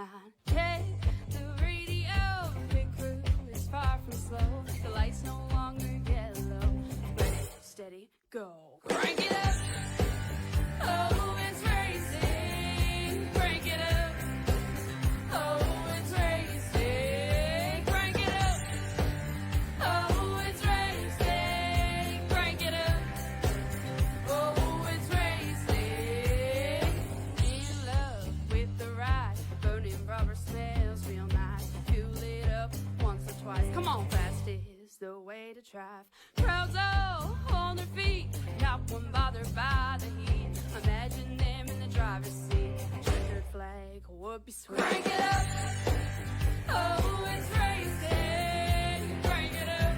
line. Check the radio, pit crew is far from slow. The lights no longer yellow. Ready, steady, go. Crank it up. Oh, it's racing. Crank it up. Oh, it's racing. Crank it up. Oh, it's racing. Crank it up. Oh, it's racing. In love with the ride. Burning rubber smells real nice. Fuel it up once or twice. Come on, fast is the way to drive. Crowds all on their feet. Not one bothered by the heat. Imagine them in the driver's seat. Checkered flag would be sweet. Crank it up. Oh, it's racing. Crank it up.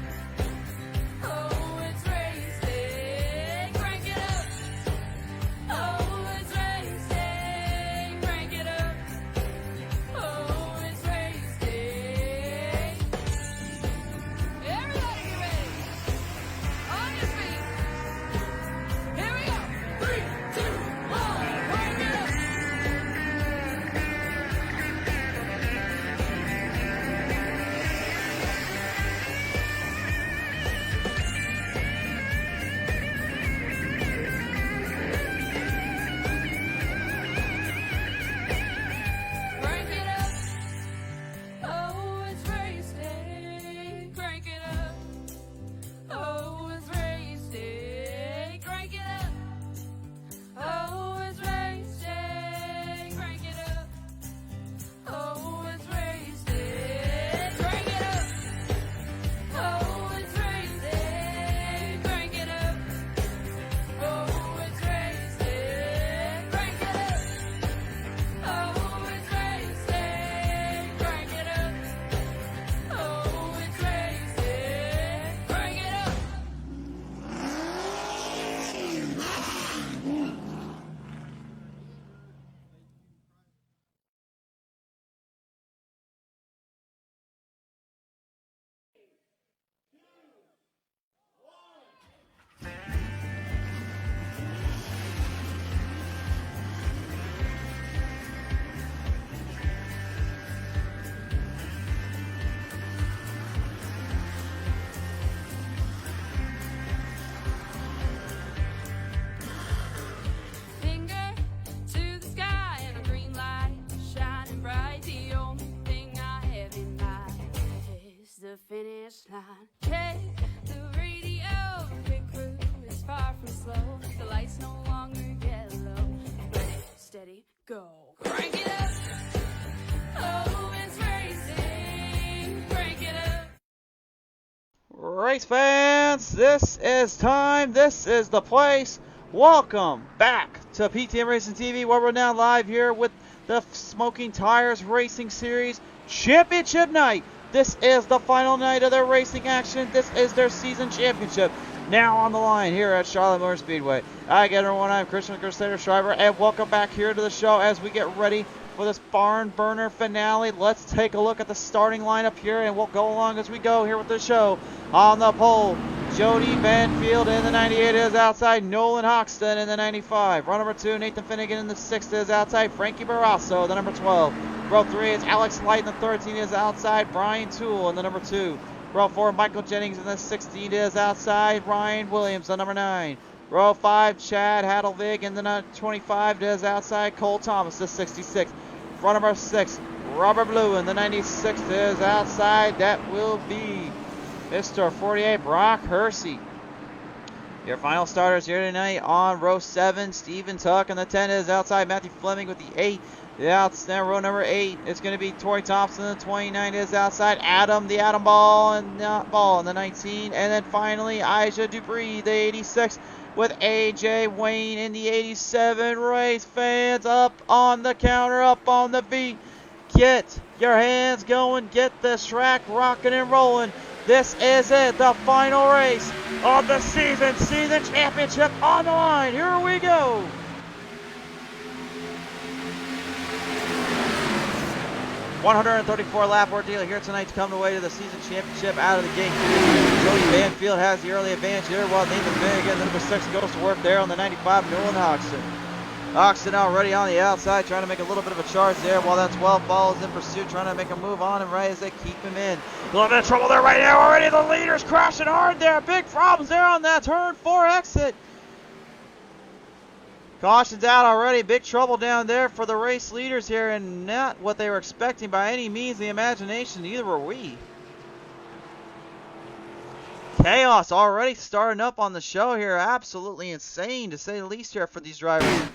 Oh, it's racing. Crank it up. Oh, it's racing. Crank it up. Oh, it's racing. Everybody get ready. On your feet. Here we go. 3, 2, 1. Crank it up. Crank it up. Oh, it's racing. Crank it up. Oh, it's racing. Crank it up. Oh, it's racing. Crank it up. Oh, it's racing. Crank it up. Oh, it's racing. Crank it up. Oh, it's racing. Crank it up. Oh, it's racing. Crank it up. Oh, it's racing. Crank it up. Finger to the sky and a green light shining bright. The only thing I have in mind is the finish line. Check the radio, pit crew is far from slow. The lights no longer yellow. Ready, steady, go. Crank it up. Oh, it's racing. Crank it up. Race fans, this is time. This is the place. Welcome back to PTM Racing TV, where we're now live here with the Smoking Tires Racing Series Championship Night. This is the final night of their racing action. This is their season championship. Now on the line here at Charlotte Motor Speedway. Hi again, everyone. I'm Christian Crusader Schreiber, and welcome back here to the show as we get ready for this barn burner finale. Let's take a look at the starting lineup here, and we'll go along as we go here with the show. On the pole, Jody Banfield in the 98 is outside. Nolan Hoxton in the 95. Row number 2, Nathan Finnegan in the 6 is outside. Frankie Barrasso, the number 12. Row 3 is Alex Light in the 13 is outside. Brian Toole in the number 2. Row 4, Michael Jennings in the 16 is outside. Ryan Williams, the number 9. Row 5, Chad Hadlevig in the 25 is outside. Cole Thomas, the 66. Row number 6, Robert Blue in the 96 is outside. That will be Mr. 48, Brock Hersey. Your final starters here tonight on row 7, Stephen Tuck in the 10 is outside. Matthew Fleming with the 8. Now row number 8, it's going to be Tori Thompson. The 29 is outside. Adam Ball in the 19. And then finally, Aisha Dupree, the 86, with AJ Wayne in the 87. Race fans, up on the counter, up on the beat. Get your hands going. Get this track rocking and rolling. This is it, the final race of the season championship on the line. Here we go. $134 lap ordeal here tonight to come away to the season championship out of the gate. Jody Banfield has the early advantage here, while Nathan Finnegan, the number 6, goes to work there on the 95, Nolan Hodgson. Oxton already on the outside, trying to make a little bit of a charge there, while that 12 follows in pursuit, trying to make a move on him right as they keep him in. A little bit of trouble there right now already. The leader's crashing hard there. Big problems there on that turn 4 exit. Caution's out already. Big trouble down there for the race leaders here, and not what they were expecting by any means of the imagination. Neither were we. Chaos already starting up on the show here. Absolutely insane, to say the least, here for these drivers.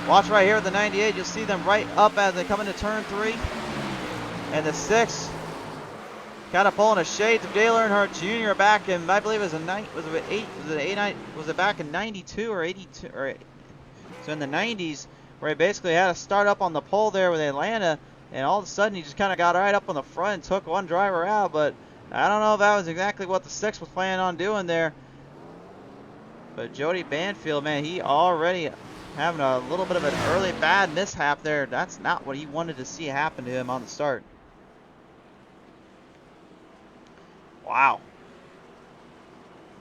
Watch right here with the 98. You'll see them right up as they come into turn 3. And the 6 kind of pulling a shade of Dale Earnhardt Jr. back in, I believe it was back in 92 or 82, or so in the 90s, where he basically had to start up on the pole there with Atlanta, and all of a sudden he just kind of got right up on the front and took one driver out. But I don't know if that was exactly what the 6 was planning on doing there. But Jody Banfield, man, he already having a little bit of an early bad mishap there. That's not what he wanted to see happen to him on the start. Wow.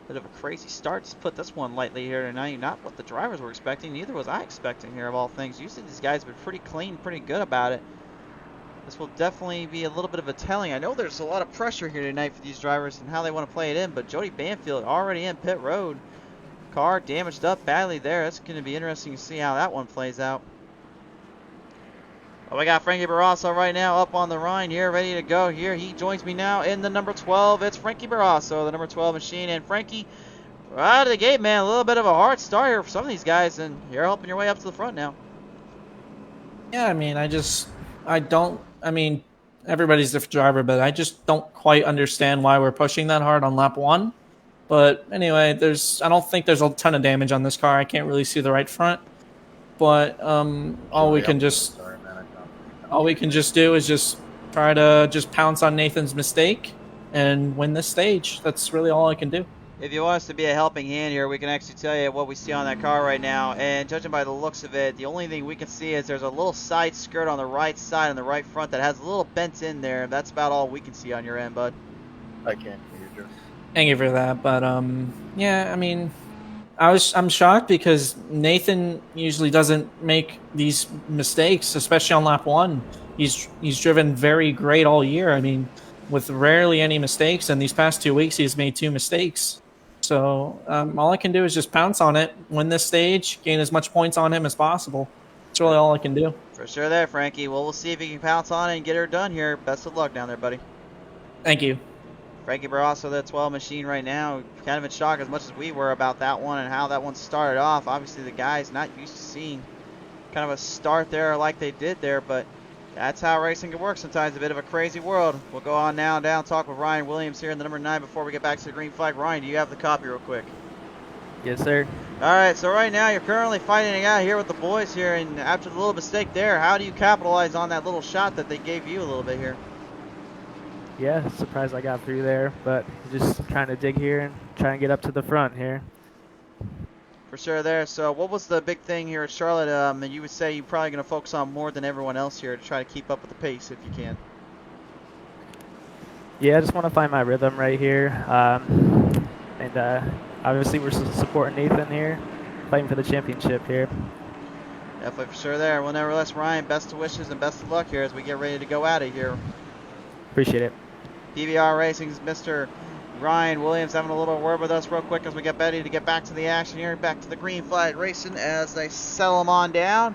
Bit of a crazy start to put this one lightly here tonight. Not what the drivers were expecting. Neither was I expecting here, of all things. Usually these guys have been pretty clean, pretty good about it. This will definitely be a little bit of a telling. I know there's a lot of pressure here tonight for these drivers and how they want to play it in, but Jody Banfield already in pit road. Car damaged up badly there. It's going to be interesting to see how that one plays out. Well, we got Frankie Barrasso right now up on the Rhine here, ready to go here. He joins me now in the number 12. It's Frankie Barrasso, the number 12 machine. And Frankie, right out of the gate, man, a little bit of a hard start here for some of these guys, and you're helping your way up to the front now. Yeah, I mean, everybody's a different driver, but I just don't quite understand why we're pushing that hard on lap 1. But anyway, I don't think there's a ton of damage on this car. I can't really see the right front. But all we can just do is just try to just pounce on Nathan's mistake and win this stage. That's really all I can do. If you want us to be a helping hand here, we can actually tell you what we see on that car right now. And judging by the looks of it, the only thing we can see is there's a little side skirt on the right side on the right front that has a little bent in there. That's about all we can see on your end, bud. I can't hear you. Thank you for that. But yeah, I mean, I'm shocked because Nathan usually doesn't make these mistakes, especially on lap 1. He's driven very great all year. I mean, with rarely any mistakes, and these past 2 weeks he's made 2 mistakes. So all I can do is just pounce on it, win this stage, gain as much points on him as possible. That's really all I can do. For sure there, Frankie. Well, we'll see if you can pounce on it and get her done here. Best of luck down there, buddy. Thank you. Frankie Barrasso, that 12 machine right now, kind of in shock as much as we were about that one and how that one started off. Obviously, the guys not used to seeing kind of a start there like they did there, but that's how racing can work sometimes. A bit of a crazy world. We'll go on now down, talk with Ryan Williams here in the number 9 before we get back to the green flag. Ryan, do you have the copy real quick? Yes, sir. All right, so right now you're currently fighting it out here with the boys here, and after the little mistake there, how do you capitalize on that little shot that they gave you a little bit here? Yeah, surprised I got through there, but just trying to dig here and try and get up to the front here. For sure there. So what was the big thing here at Charlotte? And you would say you're probably going to focus on more than everyone else here to try to keep up with the pace if you can. Yeah, I just want to find my rhythm right here. And obviously we're supporting Nathan here, fighting for the championship here. Definitely for sure there. Well, nevertheless, Ryan, best of wishes and best of luck here as we get ready to go out of here. Appreciate it. PBR Racing's Mr. Ryan Williams having a little word with us real quick as we get ready to get back to the action here, back to the green flag racing as they settle them on down.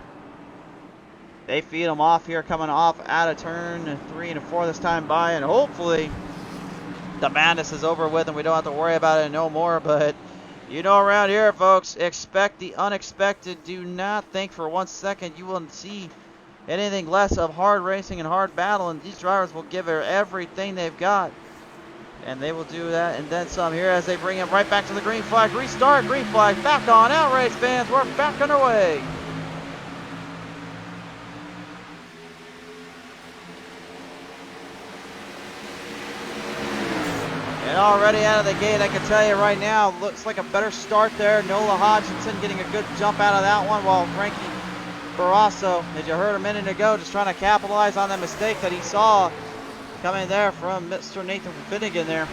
They feed them off here, coming off out of turn 3 and 4 this time by, and hopefully the madness is over with and we don't have to worry about it no more. But you know, around here, folks, expect the unexpected. Do not think for 1 second you will see anything less of hard racing and hard battle, and these drivers will give her everything they've got. And they will do that and then some here as they bring him right back to the green flag. Restart, green flag, back on out, race fans. We're back underway. And already out of the gate, I can tell you right now, looks like a better start there. Nola Hodgkinson getting a good jump out of that one, while Frankie Barrasso, as you heard a minute ago, just trying to capitalize on that mistake that he saw coming there from Mr. Nathan Finnegan there.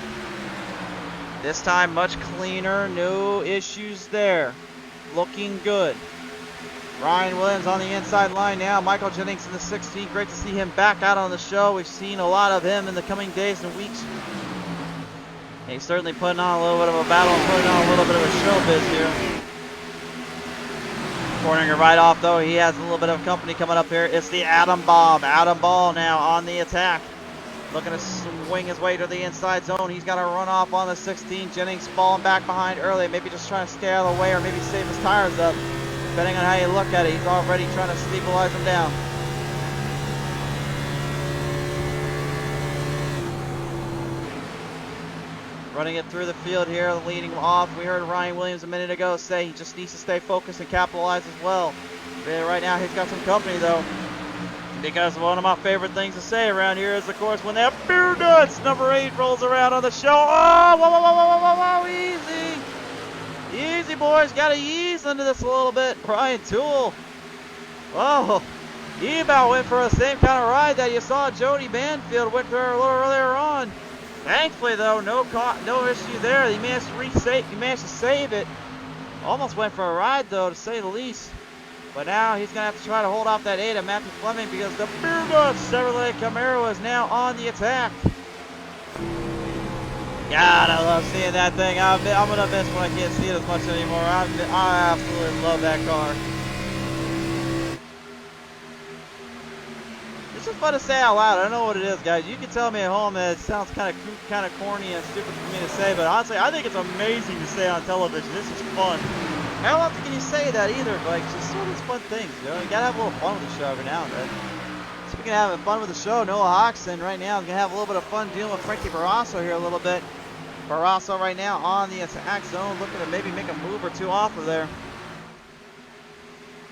This time much cleaner, no issues there. Looking good. Ryan Williams on the inside line now. Michael Jennings in the 16. Great to see him back out on the show. We've seen a lot of him in the coming days and weeks. He's certainly putting on a little bit of a battle and putting on a little bit of a showbiz here. Cornering it right off though. He has a little bit of company coming up here. It's the Atom Bomb. Atom Ball now on the attack. Looking to swing his way to the inside zone. He's got to run off on the 16. Jennings falling back behind early. Maybe just trying to stay out of the way or maybe save his tires up. Depending on how you look at it, he's already trying to stabilize him down. Running it through the field here, leading off. We heard Ryan Williams a minute ago say he just needs to stay focused and capitalize as well. Right now he's got some company though. Because one of my favorite things to say around here is, of course, when that Beer Nuts number 8 rolls around on the show. Oh, whoa, whoa, whoa, whoa, whoa, whoa, easy. Easy, boys. Got to ease into this a little bit. Brian Toole. Oh, he about went for the same kind of ride that you saw Jody Banfield went for a little earlier on. Thankfully, though, no issue there. He managed to save it. Almost went for a ride, though, to say the least. But now he's going to have to try to hold off that 8 of Matthew Fleming because the Beer Nuts Chevrolet Camaro is now on the attack. God, I love seeing that thing. I'm going to miss when I can't see it as much anymore. I absolutely love that car. It's just fun to say out loud. I don't know what it is, guys. You can tell me at home that it sounds kind of corny and stupid for me to say, but honestly, I think it's amazing to say on television. This is fun. How often can you say that either? But just sort of fun things, you know? You gotta have a little fun with the show every now and then. Speaking of having fun with the show, Noah Hoxton right now is gonna have a little bit of fun dealing with Frankie Barrasso here a little bit. Barrasso right now on the attack zone, looking to maybe make a move or two off of there.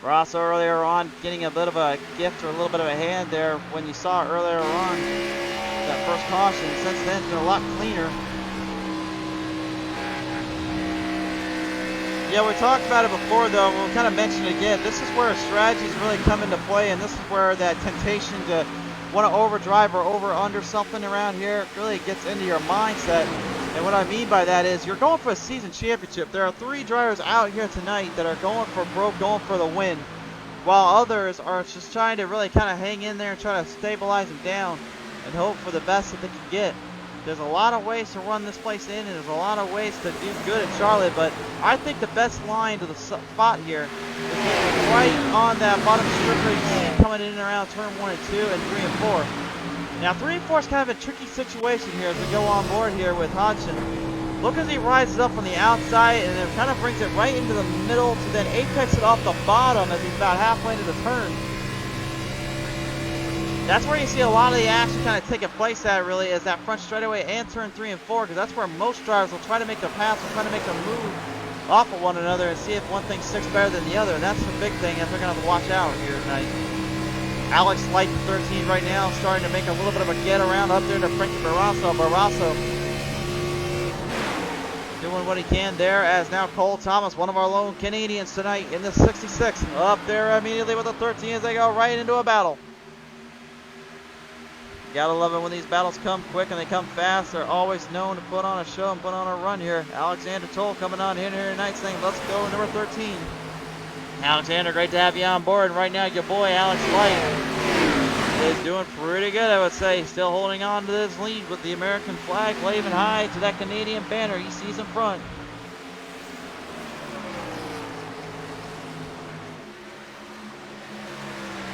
Barrasso earlier on getting a bit of a gift or a little bit of a hand there when you saw earlier on that first caution. Since then, it's been a lot cleaner. Yeah, we talked about it before, though. We'll kind of mention it again. This is where strategies really come into play, and this is where that temptation to want to overdrive or over-under something around here really gets into your mindset. And what I mean by that is you're going for a season championship. There are 3 drivers out here tonight that are going for broke, going for the win, while others are just trying to really kind of hang in there and try to stabilize them down and hope for the best that they can get. There's a lot of ways to run this place in, and there's a lot of ways to do good at Charlotte, but I think the best line to the spot here is right on that bottom strip where you see coming in and around turn 1 and 2 and 3 and 4. Now 3 and 4 is kind of a tricky situation here as we go on board here with Hodgson. Look as he rises up on the outside and then kind of brings it right into the middle to then apex it off the bottom as he's about halfway into the turn. That's where you see a lot of the action kind of taking place at, really, is that front straightaway and turn 3 and 4, because that's where most drivers will try to make their pass, will try to make their move off of one another and see if one thing sticks better than the other, and that's the big thing that they're going to have to watch out here tonight. Alex Light, 13 right now, starting to make a little bit of a get around up there to Frankie Barrasso. Barrasso doing what he can there, as now Cole Thomas, one of our lone Canadians tonight in the 66, up there immediately with the 13 as they go right into a battle. Gotta love it when these battles come quick and they come fast. They're always known to put on a show and put on a run here. Alexander Toll coming on in here tonight saying, let's go, number 13. Alexander, great to have you on board. And right now, your boy, Alex Light, is doing pretty good, I would say. Still holding on to this lead with the American flag waving high to that Canadian banner he sees in front.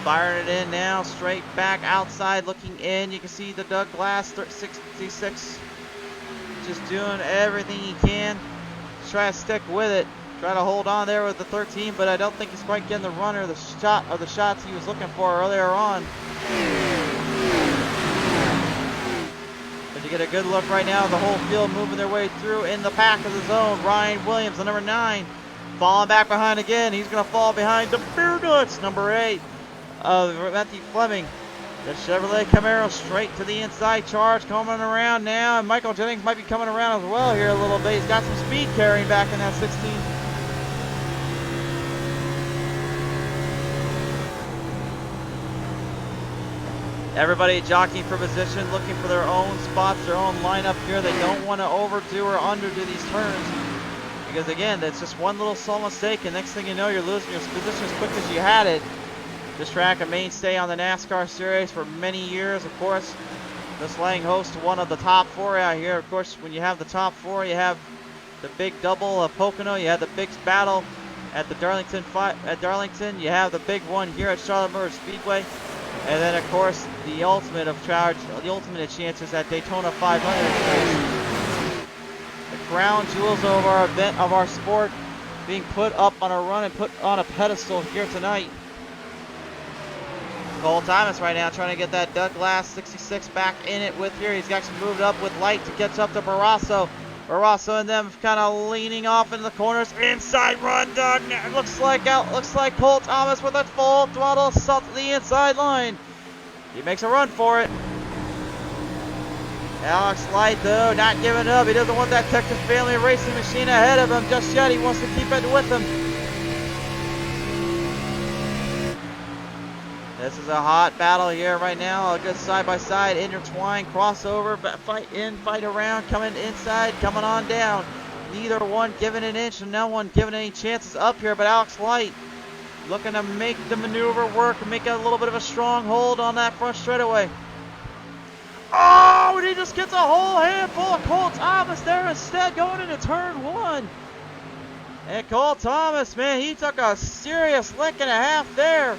Firing it in now, straight back outside, looking in. You can see the Doug Glass 66 just doing everything he can to try to stick with it. Try to hold on there with the 13, but I don't think he's quite getting the run or the shot or the shots he was looking for earlier on. But you get a good look right now, the whole field moving their way through in the pack of the zone. Ryan Williams, the number 9, falling back behind again. He's going to fall behind the Beer Nuts, number 8. Matthew Fleming, the Chevrolet Camaro straight to the inside. Charge coming around now, and Michael Jennings might be coming around as well here a little bit. He's got some speed carrying back in that 16. Everybody jockeying for position, looking for their own spots, their own lineup here. They don't want to overdo or underdo these turns. Because again, that's just one little small mistake, and next thing you know, you're losing your position as quick as you had it. This track, a mainstay on the NASCAR series for many years, of course. This laying host to one of the top 4 out here. Of course, when you have the top 4, you have the big double of Pocono. You have the big battle at the Darlington. You have the big one here at Charlotte Motor Speedway, and then of course the ultimate of chances at Daytona 500. The crown jewels of our event, of our sport, being put up on a run and put on a pedestal here tonight. Cole Thomas right now trying to get that Douglas 66 back in it with here. He's actually moved up with light to catch up to Barrasso. Barrasso and them kind of leaning off in the corners. Inside run, Doug. Looks like Cole Thomas with a full throttle assault to the inside line. He makes a run for it. Alex Light, though, not giving up. He doesn't want that Texas family racing machine ahead of him just yet. He wants to keep it with him. This is a hot battle here right now. A good side-by-side, intertwined, crossover, fight in, fight around, coming inside, coming on down. Neither one giving an inch and no one giving any chances up here, but Alex Light looking to make the maneuver work and make a little bit of a strong hold on that front straightaway. Oh, and he just gets a whole handful of Cole Thomas there instead, going into turn 1. And Cole Thomas, man, he took a serious lick and a half there.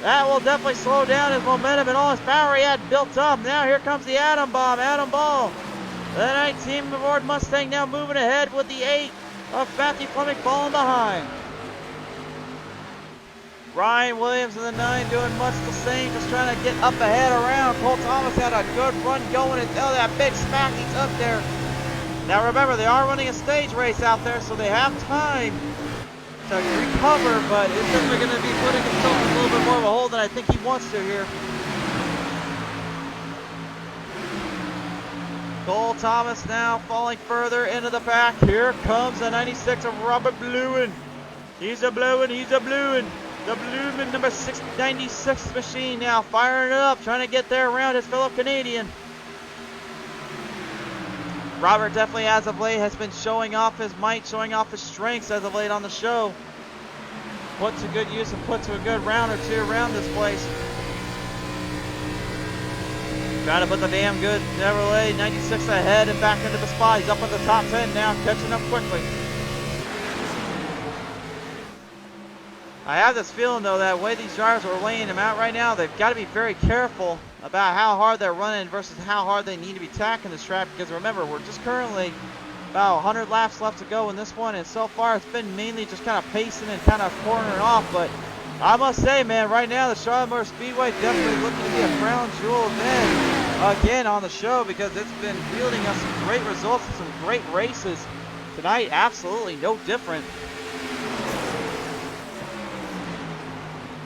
That will definitely slow down his momentum and all his power he had built up. Now here comes the Atom Bomb, Adam Ball. The 19 Ford Mustang now moving ahead with the 8 of Matthew Fleming falling behind. Ryan Williams in the 9 doing much the same, just trying to get up ahead around. Cole Thomas had a good run going until that big smack he took there. Now remember, they are running a stage race out there, so they have time to recover, but is definitely going to be putting himself in a little bit more of a hole than I think he wants to here. Cole Thomas now falling further into the pack. Here comes the 96 of Robert Bluin. He's a Bluin. The Blumen number 696 machine now firing it up, trying to get there around his fellow Canadian. Robert definitely, as of late, has been showing off his might, showing off his strengths as of late on the show. Put to good use and put to a good round or two around this place. Trying to put the damn good Chevrolet 96 ahead and back into the spot. He's up in the top 10 now, catching up quickly. I have this feeling, though, that the way these drivers are laying them out right now, they've got to be very careful about how hard they're running versus how hard they need to be tacking this track, because remember, we're just currently about 100 laps left to go in this one, and so far it's been mainly just kind of pacing and kind of cornering off. But I must say, man, right now the Charlotte Motor Speedway definitely looking to be a crown jewel event again on the show, because it's been yielding us some great results and some great races. Tonight, absolutely no different.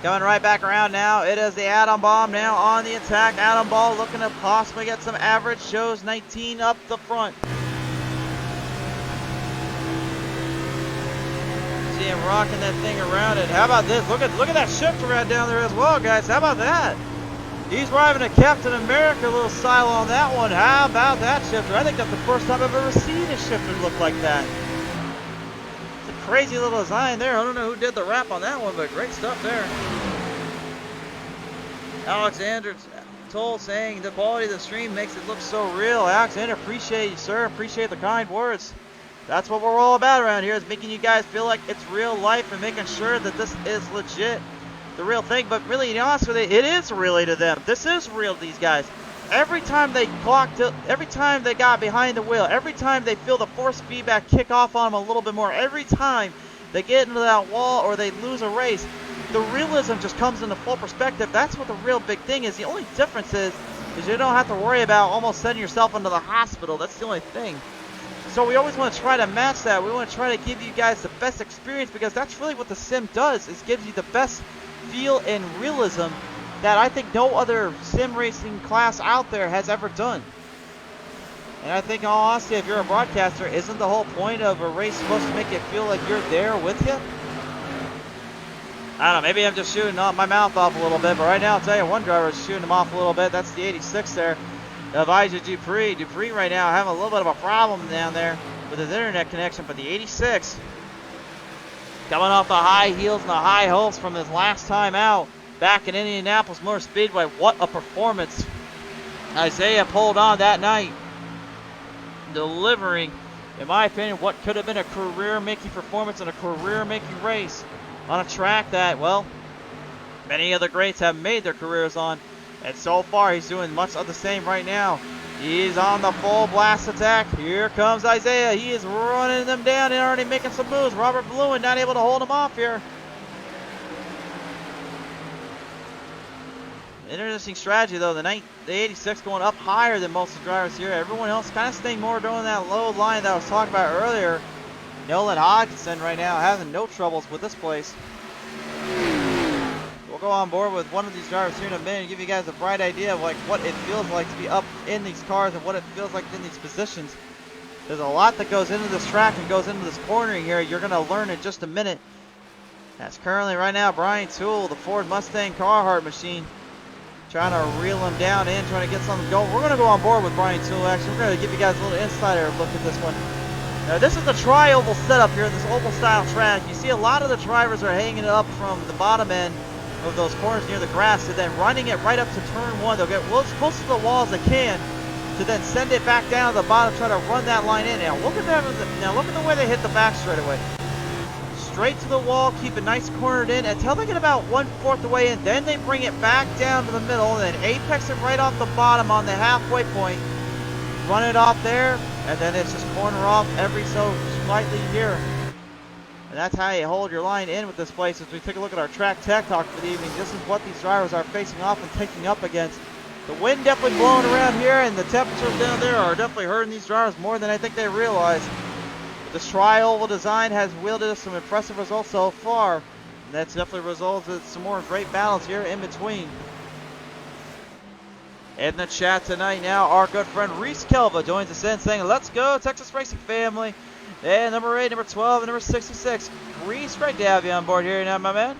Coming right back around now, it is the Atom Bomb now on the attack. Atom Ball looking to possibly get some average, shows 19 up the front. See him rocking that thing around it. How about this? Look at that shifter right down there as well, guys. How about that? He's driving a Captain America little silo on that one. How about that shifter? I think that's the first time I've ever seen a shifter look like that. Crazy little design there. I don't know who did the wrap on that one, but great stuff there. Alexander Toll saying the quality of the stream makes it look so real. Alexander, appreciate you, sir. Appreciate the kind words. That's what we're all about around here, is making you guys feel like it's real life and making sure that this is legit, the real thing. But really, to be honest with you, it is really to them. This is real to these guys. Every time they every time they got behind the wheel, every time they feel the force feedback kick off on them a little bit more, every time they get into that wall or they lose a race, the realism just comes into full perspective. That's what the real big thing is. The only difference is you don't have to worry about almost sending yourself into the hospital. That's the only thing. So we always want to try to match that. We want to try to give you guys the best experience, because that's really what the sim does, is gives you the best feel and realism that I think no other sim racing class out there has ever done. And I think, in all honesty, if you're a broadcaster, isn't the whole point of a race supposed to make it feel like you're there with you? I don't know, maybe I'm just shooting my mouth off a little bit, but right now I'll tell you, one driver is shooting him off a little bit. That's the 86 there of Elijah Dupree. Dupree right now having a little bit of a problem down there with his internet connection, but the 86 coming off the high heels and the high hopes from his last time out back in Indianapolis Motor Speedway. What a performance Isaiah pulled on that night, delivering, in my opinion, what could have been a career-making performance in a career-making race on a track that, well, many of the greats have made their careers on. And so far, he's doing much of the same right now. He's on the full blast attack. Here comes Isaiah. He is running them down and already making some moves. Robert Bluen not able to hold him off here. Interesting strategy, though. The 86 going up higher than most of the drivers here. Everyone else kind of staying more doing that low line that I was talking about earlier. Nolan Hodgson right now having no troubles with this place. We'll go on board with one of these drivers here in a minute and give you guys a bright idea of like what it feels like to be up in these cars and what it feels like in these positions. There's a lot that goes into this track and goes into this cornering here. You're going to learn in just a minute. That's currently right now Brian Toole, the Ford Mustang Carhartt machine, trying to reel him down in, trying to get something going. We're going to go on board with Brian Toole. Actually, we're going to give you guys a little insider look at this one. Now, this is the tri-oval setup here, this oval style track. You see a lot of the drivers are hanging it up from the bottom end of those corners near the grass and then running it right up to turn one. They'll get as close to the wall as they can to then send it back down to the bottom, try to run that line in. Now look at them. Now look at the way they hit the back straightaway. Straight to the wall, keep it nice cornered in until they get about 1/4 the way in. Then they bring it back down to the middle and then apex it right off the bottom on the halfway point. Run it off there, and then it's just corner off every so slightly here. And that's how you hold your line in with this place. As we take a look at our track tech talk for the evening, this is what these drivers are facing off and taking up against. The wind definitely blowing around here, and the temperatures down there are definitely hurting these drivers more than I think they realize. But this tri-oval design has wielded us some impressive results so far, and that's definitely resulted in some more great battles here in between. In the chat tonight now, our good friend Reese Kelva joins us in saying, let's go Texas Racing family. And number 8, number 12, and number 66. Reese, great to have you on board here now, my man.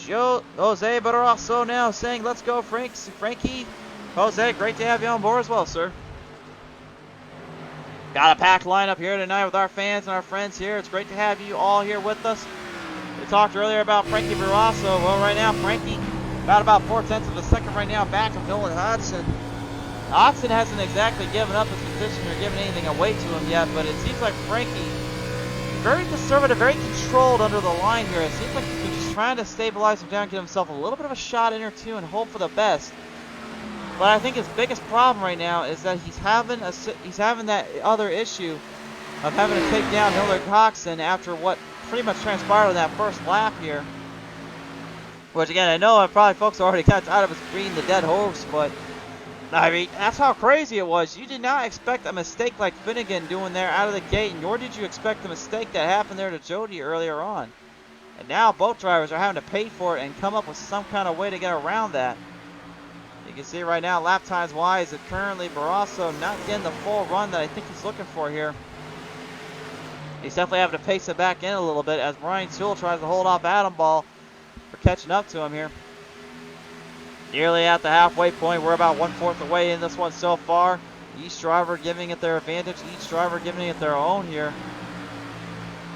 Jose Barroso now saying, let's go Frankie. Jose, great to have you on board as well, sir. Got a packed lineup here tonight with our fans and our friends here. It's great to have you all here with us. We talked earlier about Frankie Barroso. Well, right now, Frankie about 4/10 of a second right now back of Nolan Hodgson. Hodgson hasn't exactly given up his position or given anything away to him yet, but it seems like Frankie, very conservative, very controlled under the line here. It seems like he's just trying to stabilize him down, give himself a little bit of a shot in or two and hope for the best. But I think his biggest problem right now is that he's having that other issue of having to take down Nolan Hodgson after what pretty much transpired on that first lap here. Which again, I know probably folks are already kind of tired of us beating the dead horse, but I mean, that's how crazy it was. You did not expect a mistake like Finnegan doing there out of the gate, nor did you expect the mistake that happened there to Jody earlier on. And now both drivers are having to pay for it and come up with some kind of way to get around that. You can see right now, lap times wise, that currently Barroso not getting the full run that I think he's looking for here. He's definitely having to pace it back in a little bit as Brian Toole tries to hold off Adam Ball for catching up to him here. Nearly at the halfway point. We're about 1/4 away in this one so far. Each driver giving it their advantage. Each driver giving it their own here.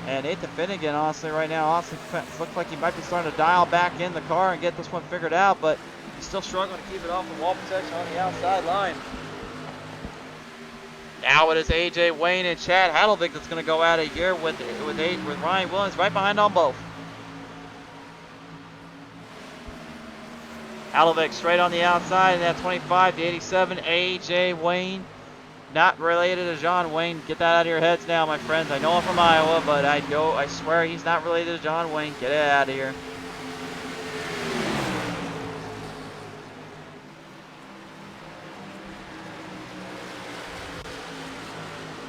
And Nathan Finnegan, honestly, right now, honestly, looks like he might be starting to dial back in the car and get this one figured out, but he's still struggling to keep it off the wall protection on the outside line. Now it is AJ Wayne and Chad Hadelvik that's going to go at it here with Ryan Williams right behind on both. Hadelvik straight on the outside, and at 25 to 87, AJ Wayne. Not related to John Wayne. Get that out of your heads now, my friends. I know him from Iowa, but I swear he's not related to John Wayne. Get it out of here.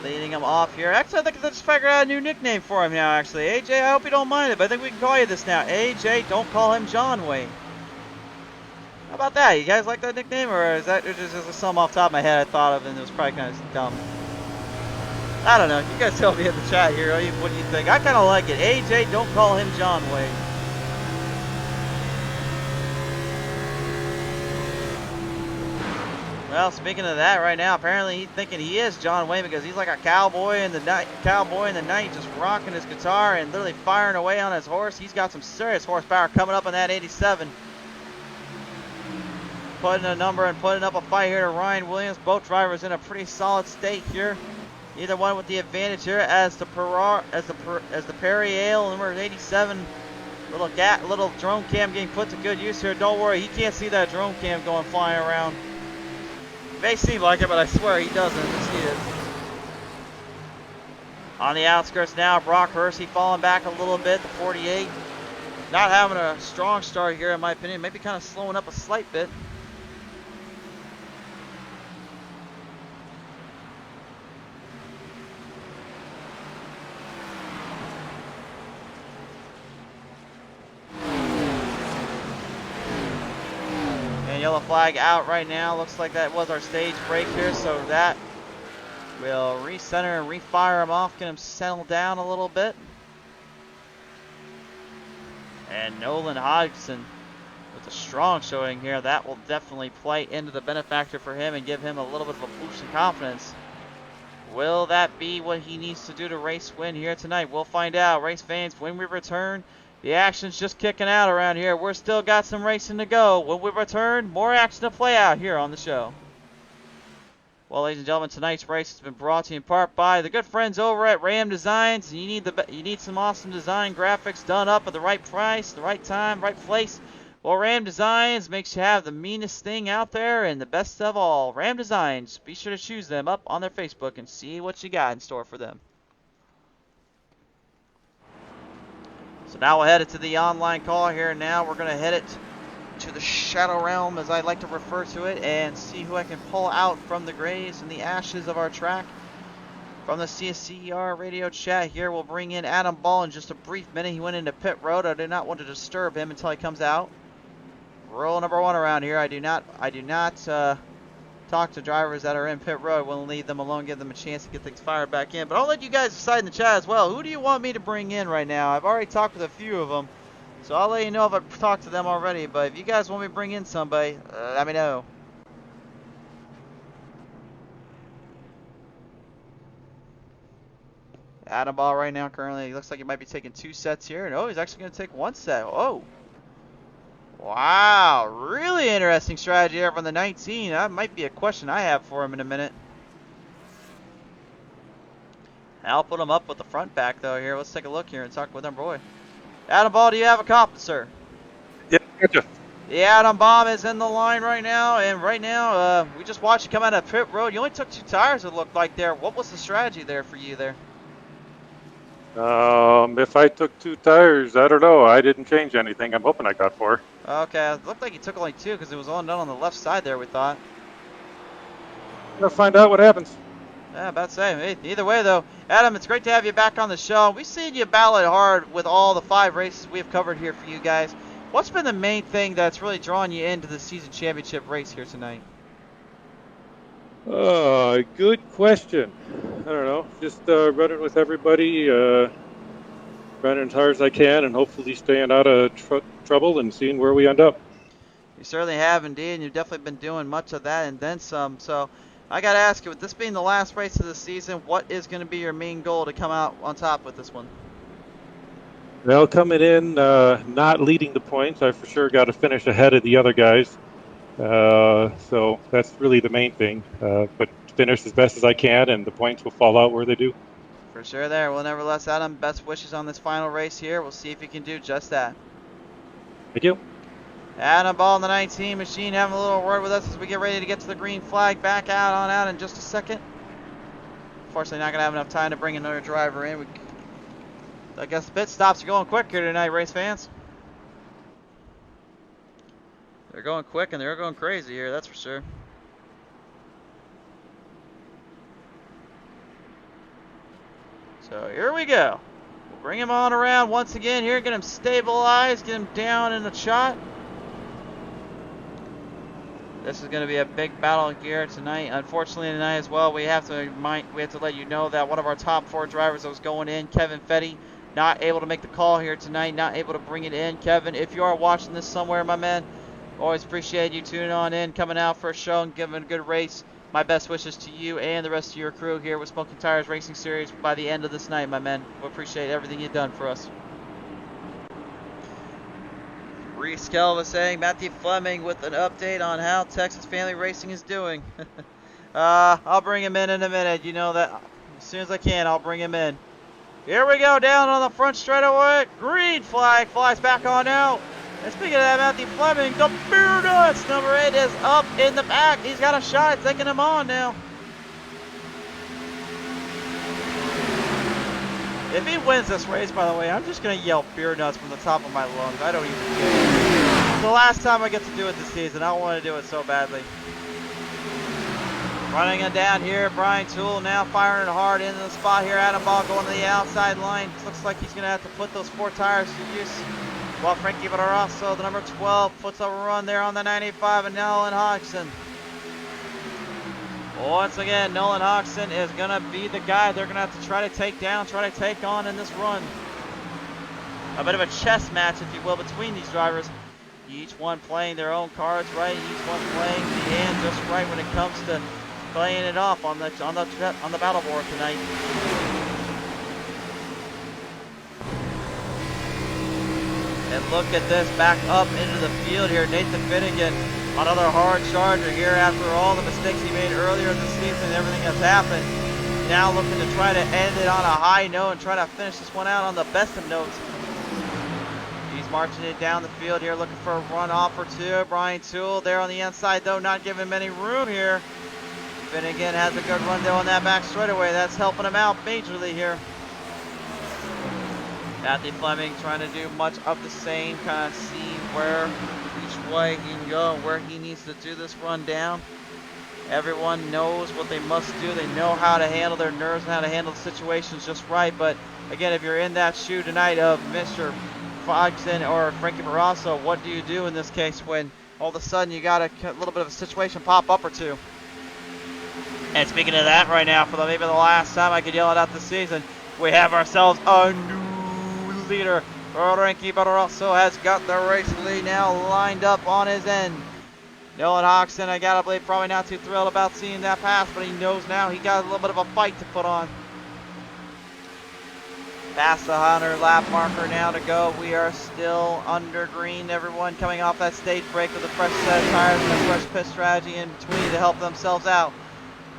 Leading him off here. Actually, I think I just figured out a new nickname for him now, actually. AJ, I hope you don't mind it, but I think we can call you this now. AJ, don't call him John Wayne. How about that? You guys like that nickname, or is that just something off the top of my head I thought of and it was probably kind of dumb? I don't know. You guys tell me in the chat here. What do you think? I kind of like it. AJ, don't call him John Wayne. Well, speaking of that, right now, apparently he's thinking he is John Wayne because he's like a cowboy in the night, just rocking his guitar and literally firing away on his horse. He's got some serious horsepower coming up on that 87. Putting a number and putting up a fight here to Ryan Williams. Both drivers in a pretty solid state here. Either one with the advantage here as the Perrier number 87 little drone cam getting put to good use here. Don't worry, he can't see that drone cam going flying around. May seem like it, but I swear he doesn't. Yes, he is. On the outskirts now, Brock Hersey falling back a little bit. The 48, not having a strong start here in my opinion. Maybe kind of slowing up a slight bit. Yellow flag out right now. Looks like that was our stage break here, so that will recenter and refire him off, get him settled down a little bit. And Nolan Hodgson with a strong showing here. That will definitely play into the benefactor for him and give him a little bit of a boost in confidence. Will that be what he needs to do to race win here tonight? We'll find out. Race fans, when we return, the action's just kicking out around here. We're still got some racing to go. When we return, more action to play out here on the show. Well, ladies and gentlemen, tonight's race has been brought to you in part by the good friends over at Ram Designs. You need some awesome design graphics done up at the right price, the right time, right place. Well, Ram Designs makes you have the meanest thing out there and the best of all. Ram Designs. Be sure to choose them up on their Facebook and see what you got in store for them. So now we'll head it to the online call here. Now we're going to head it to the Shadow Realm, as I like to refer to it, and see who I can pull out from the graves and the ashes of our track. From the CSCR radio chat here, we'll bring in Adam Ball in just a brief minute. He went into pit road. I do not want to disturb him until he comes out. Rule number one around here: I do not talk to drivers that are in pit road. We'll leave them alone, give them a chance to get things fired back in. But I'll let you guys decide in the chat as well. Who do you want me to bring in right now? I've already talked with a few of them, so I'll let you know if I've talked to them already. But if you guys want me to bring in somebody, let me know. Adam Ball right now currently, he looks like he might be taking 2 sets here. No, he's actually going to take 1 set. Oh. Wow, really interesting strategy there from the 19. That might be a question I have for him in a minute. I'll put him up with the front back though here. Let's take a look here and talk with our boy. Adam Ball, do you have a comment, sir? Yeah, gotcha. The Adam Bomb is in the line right now, and right now we just watched you come out of pit road. You only took 2 tires, it looked like there. What was the strategy there for you there? If I took 2 tires, I don't know. I didn't change anything. I'm hoping I got 4. Okay, it looked like you took only 2 because it was all done on the left side there, we thought. We'll find out what happens. Yeah, about to say. Hey, either way, though, Adam, it's great to have you back on the show. We've seen you battle it hard with all the 5 races we have covered here for you guys. What's been the main thing that's really drawn you into the season championship race here tonight? Good question. I don't know. Just running with everybody, running as hard as I can, and hopefully staying out of trouble and seeing where we end up. You certainly have indeed, and you've definitely been doing much of that and then some. So I got to ask you, with this being the last race of the season, what is going to be your main goal to come out on top with this one? Well, coming in, not leading the points, I for sure got to finish ahead of the other guys. So that's really the main thing. But finish as best as I can, and the points will fall out where they do. For sure there. Well, nevertheless, Adam, best wishes on this final race here. We'll see if you can do just that. Thank you. Adam Ball in the 19 machine having a little word with us as we get ready to get to the green flag. Back out in just a second. Unfortunately, not going to have enough time to bring another driver in. I guess the pit stops are going quick here tonight, race fans. They're going quick and they're going crazy here, that's for sure. So here we go. We'll bring him on around once again here, get him stabilized, get him down in the shot. This is going to be a big battle here tonight. Unfortunately tonight as well, we have to let you know that one of our top 4 drivers that was going in, Kevin Fetty, not able to make the call here tonight, not able to bring it in. Kevin, if you are watching this somewhere, my man, Always appreciate you tuning on in, coming out for a show and giving a good race. My best wishes to you and the rest of your crew here with Smoking Tires Racing Series by the end of this night, my men. We appreciate everything you've done for us. Reese Kelva saying, Matthew Fleming with an update on how Texas Family Racing is doing. I'll bring him in a minute. You know that as soon as I can, I'll bring him in. Here we go, down on the front straightaway. Green flag flies back on out. And speaking of that, Matthew Fleming, the Beer Nuts number 8 is up in the back. He's got a shot at taking him on now. If he wins this race, by the way, I'm just going to yell Beer Nuts from the top of my lungs. I don't even care. It's the last time I get to do it this season. I want to do it so badly. Running it down here, Brian Toole now firing it hard into the spot here. Adam Ball going to the outside line. Looks like he's going to have to put those 4 tires to use. While Frankie Barrasso, the number 12, puts a run there on the 95, and Nolan Hodgson. Once again, Nolan Hodgson is going to be the guy they're going to have to try to take down, try to take on in this run. A bit of a chess match, if you will, between these drivers. Each one playing their own cards right, each one playing the hand just right when it comes to playing it off on the battle board tonight. And look at this, back up into the field here. Nathan Finnegan, another hard charger here after all the mistakes he made earlier this season and everything that's happened. Now looking to try to end it on a high note and try to finish this one out on the best of notes. He's marching it down the field here, looking for a run off or two. Brian Toole there on the inside, though, not giving him any room here. Finnegan has a good run, though, on that back straightaway. That's helping him out majorly here. Matthew Fleming trying to do much of the same, kind of see where each way he can go, where he needs to do this run down. Everyone knows what they must do. They know how to handle their nerves and how to handle the situations just right. But again, if you're in that shoe tonight of Mr. Fogson or Frankie Barrasso, what do you do in this case when all of a sudden you got a little bit of a situation pop up or two? And speaking of that right now, for maybe the last time I could yell it out this season, we have ourselves a new leader. Frankie Barrasso has got the race lead now lined up on his end. Nolan Hodgson, I gotta believe, probably not too thrilled about seeing that pass, but he knows now he got a little bit of a fight to put on. Past the 100 lap marker now to go. We are still under green. Everyone coming off that stage break with a fresh set of tires and a fresh pit strategy in between to help themselves out.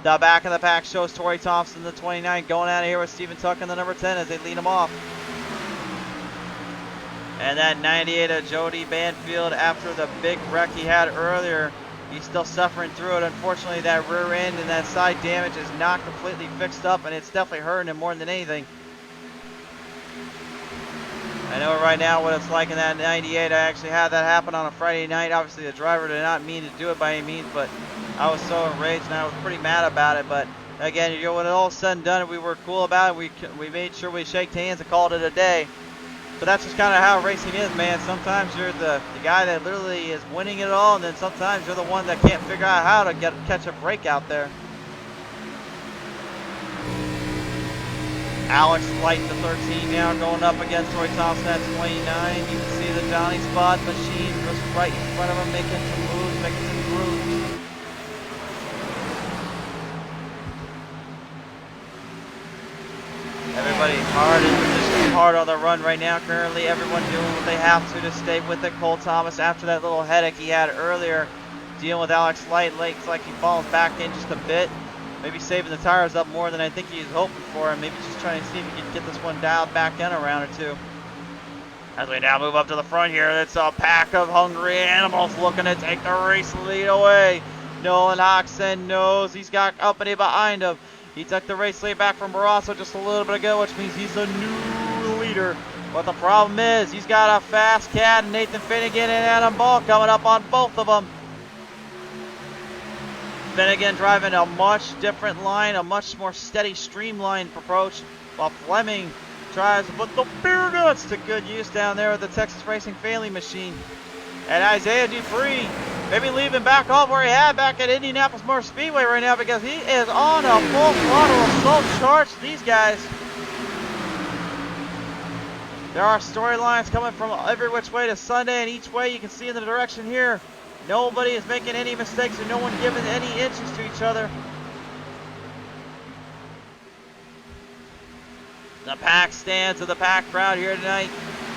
The back of the pack shows Torrey Thompson, the 29, going out of here with Stephen Tuck in the number 10 as they lead him off. And that 98 of Jody Banfield, after the big wreck he had earlier, he's still suffering through it. Unfortunately, that rear end and that side damage is not completely fixed up, and it's definitely hurting him more than anything. I know right now what it's like in that 98. I actually had that happen on a Friday night. Obviously, the driver did not mean to do it by any means, but I was so enraged and I was pretty mad about it. But again, you know, when it all said and done, we were cool about it. We made sure we shaked hands and called it a day. But that's just kind of how racing is, man. Sometimes you're the guy that literally is winning it all, and then sometimes you're the one that can't figure out how to catch a break out there. Alex Light, the 13, now going up against Troy Thompson at 29. You can see the Johnny Spot machine just right in front of him, making some moves, making some grooves. Everybody hard in position, hard on the run right now. Currently, everyone doing what they have to stay with it. Cole Thomas, after that little headache he had earlier, dealing with Alex Light, looks like he falls back in just a bit. Maybe saving the tires up more than I think he was hoping for, and maybe just trying to see if he can get this one dialed back in a round or two. As we now move up to the front here, it's a pack of hungry animals looking to take the race lead away. Nolan Hodgson knows he's got company behind him. He took the race lead back from Barrasso just a little bit ago, which means he's the new leader. But the problem is, he's got a fast cat, Nathan Finnegan and Adam Ball coming up on both of them. Finnegan driving a much different line, a much more steady, streamlined approach, while Fleming tries to put the beer nuts to good use down there with the Texas Racing Family machine. And Isaiah Dupree, maybe leaving back off where he had back at Indianapolis Motor Speedway right now, because he is on a full throttle assault charge to these guys. There are storylines coming from every which way to Sunday, and each way you can see in the direction here Nobody is making any mistakes and no one giving any inches to each other. The packed stands of the packed crowd here tonight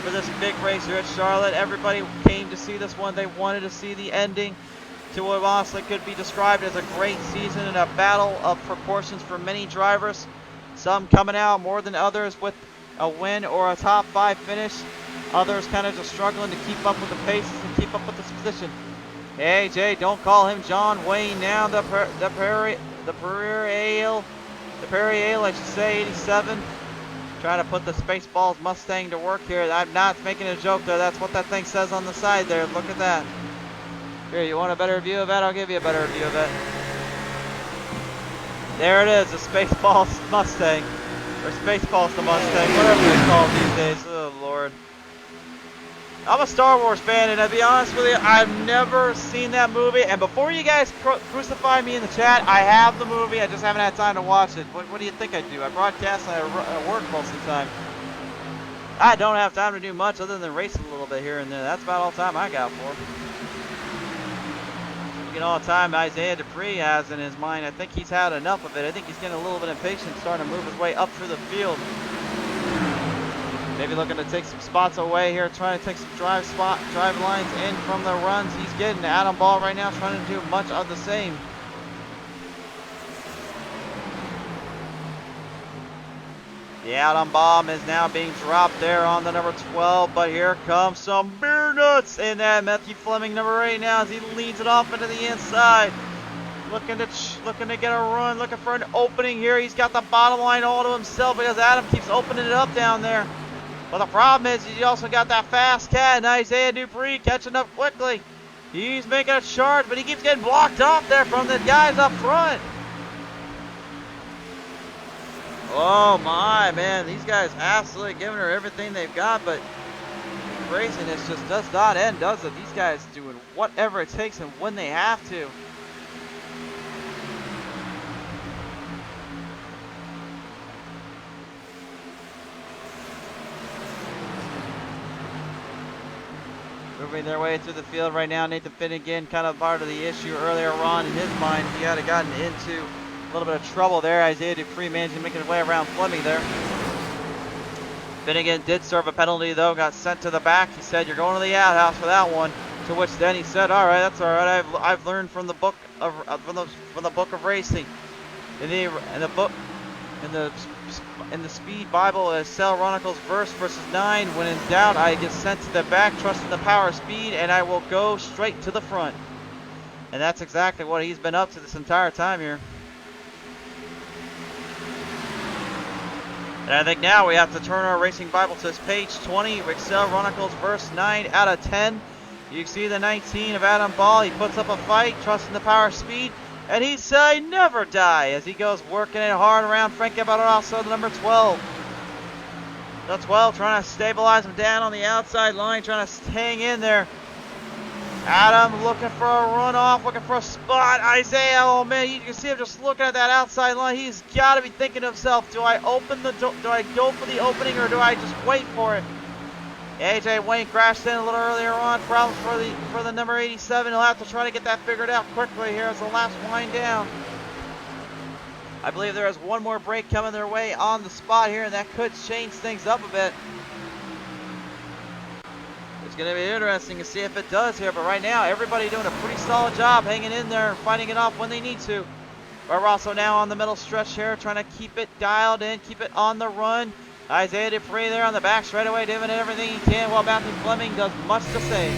for this big race here at Charlotte. Everybody came to see this one. They wanted to see the ending to what honestly could be described as a great season and a battle of proportions for many drivers. Some coming out more than others with a win or a top 5 finish. Others kind of just struggling to keep up with the paces and keep up with this position. Hey, Jay, don't call him John Wayne now. The Perrier Ale, I should say, 87. Trying to put the Spaceballs Mustang to work here. I'm not making a joke there. That's what that thing says on the side there. Look at that. Here, you want a better view of that? I'll give you a better view of it. There it is, the Spaceballs Mustang. Or Spaceballs the Mustang, whatever they call it these days. Oh, Lord. I'm a Star Wars fan, and to be honest with you, I've never seen that movie. And before you guys crucify me in the chat, I have the movie. I just haven't had time to watch it. What do you think I do? I broadcast and I work most of the time. I don't have time to do much other than race a little bit here and there. That's about all the time I got for. You know, all the time Isaiah Dupree has in his mind, I think he's had enough of it. I think he's getting a little bit impatient, starting to move his way up through the field. Maybe looking to take some spots away here, trying to take some drive lines in from the runs. He's getting Adam Ball right now, trying to do much of the same. The Adam bomb is now being dropped there on the number 12, but here comes some beer nuts in that Matthew Fleming number 8 now as he leads it off into the inside. Looking to get a run, looking for an opening here. He's got the bottom line all to himself because Adam keeps opening it up down there. But the problem is you also got that fast cat and Isaiah Dupree catching up quickly. He's making a charge, but he keeps getting blocked off there from the guys up front. Oh my, man, these guys absolutely giving her everything they've got, but craziness just does not end, does it? These guys doing whatever it takes and when they have to. Moving their way through the field right now. Nathan Finnegan, kind of part of the issue earlier on in his mind. He had gotten into a little bit of trouble there. Isaiah Dupree managed to make his way around Fleming there. Finnegan did serve a penalty though, got sent to the back. He said, "You're going to the outhouse for that one." To which then he said, "All right, that's all right. I've learned from the book of from the book of racing. In the Speed Bible, Sal Ronicle's verses 9. When in doubt, I get sent to the back, trusting the power of speed, and I will go straight to the front." And that's exactly what he's been up to this entire time here. And I think now we have to turn our Racing Bible to page 20. Excel Ronicle's verse 9 out of 10. You can see the 19 of Adam Ball. He puts up a fight, trusting the power of speed. And he said, "Never die," as he goes working it hard around Frankie Barrasso, the number 12. The 12 trying to stabilize him down on the outside line, trying to hang in there. Adam looking for a runoff, looking for a spot. Isaiah, oh man, you can see him just looking at that outside line. He's got to be thinking to himself, do I go for the opening or do I just wait for it? AJ Wayne crashed in a little earlier on. Problems for the number 87. He'll have to try to get that figured out quickly here as the laps wind down. I believe there is one more break coming their way on the spot here, and that could change things up a bit. It's going to be interesting to see if it does here, but right now everybody doing a pretty solid job hanging in there and fighting it off when they need to. Barrasso now on the middle stretch here, trying to keep it dialed in, keep it on the run. Isaiah Dupree there on the back straightaway, doing everything he can, while Matthew Fleming does much the same.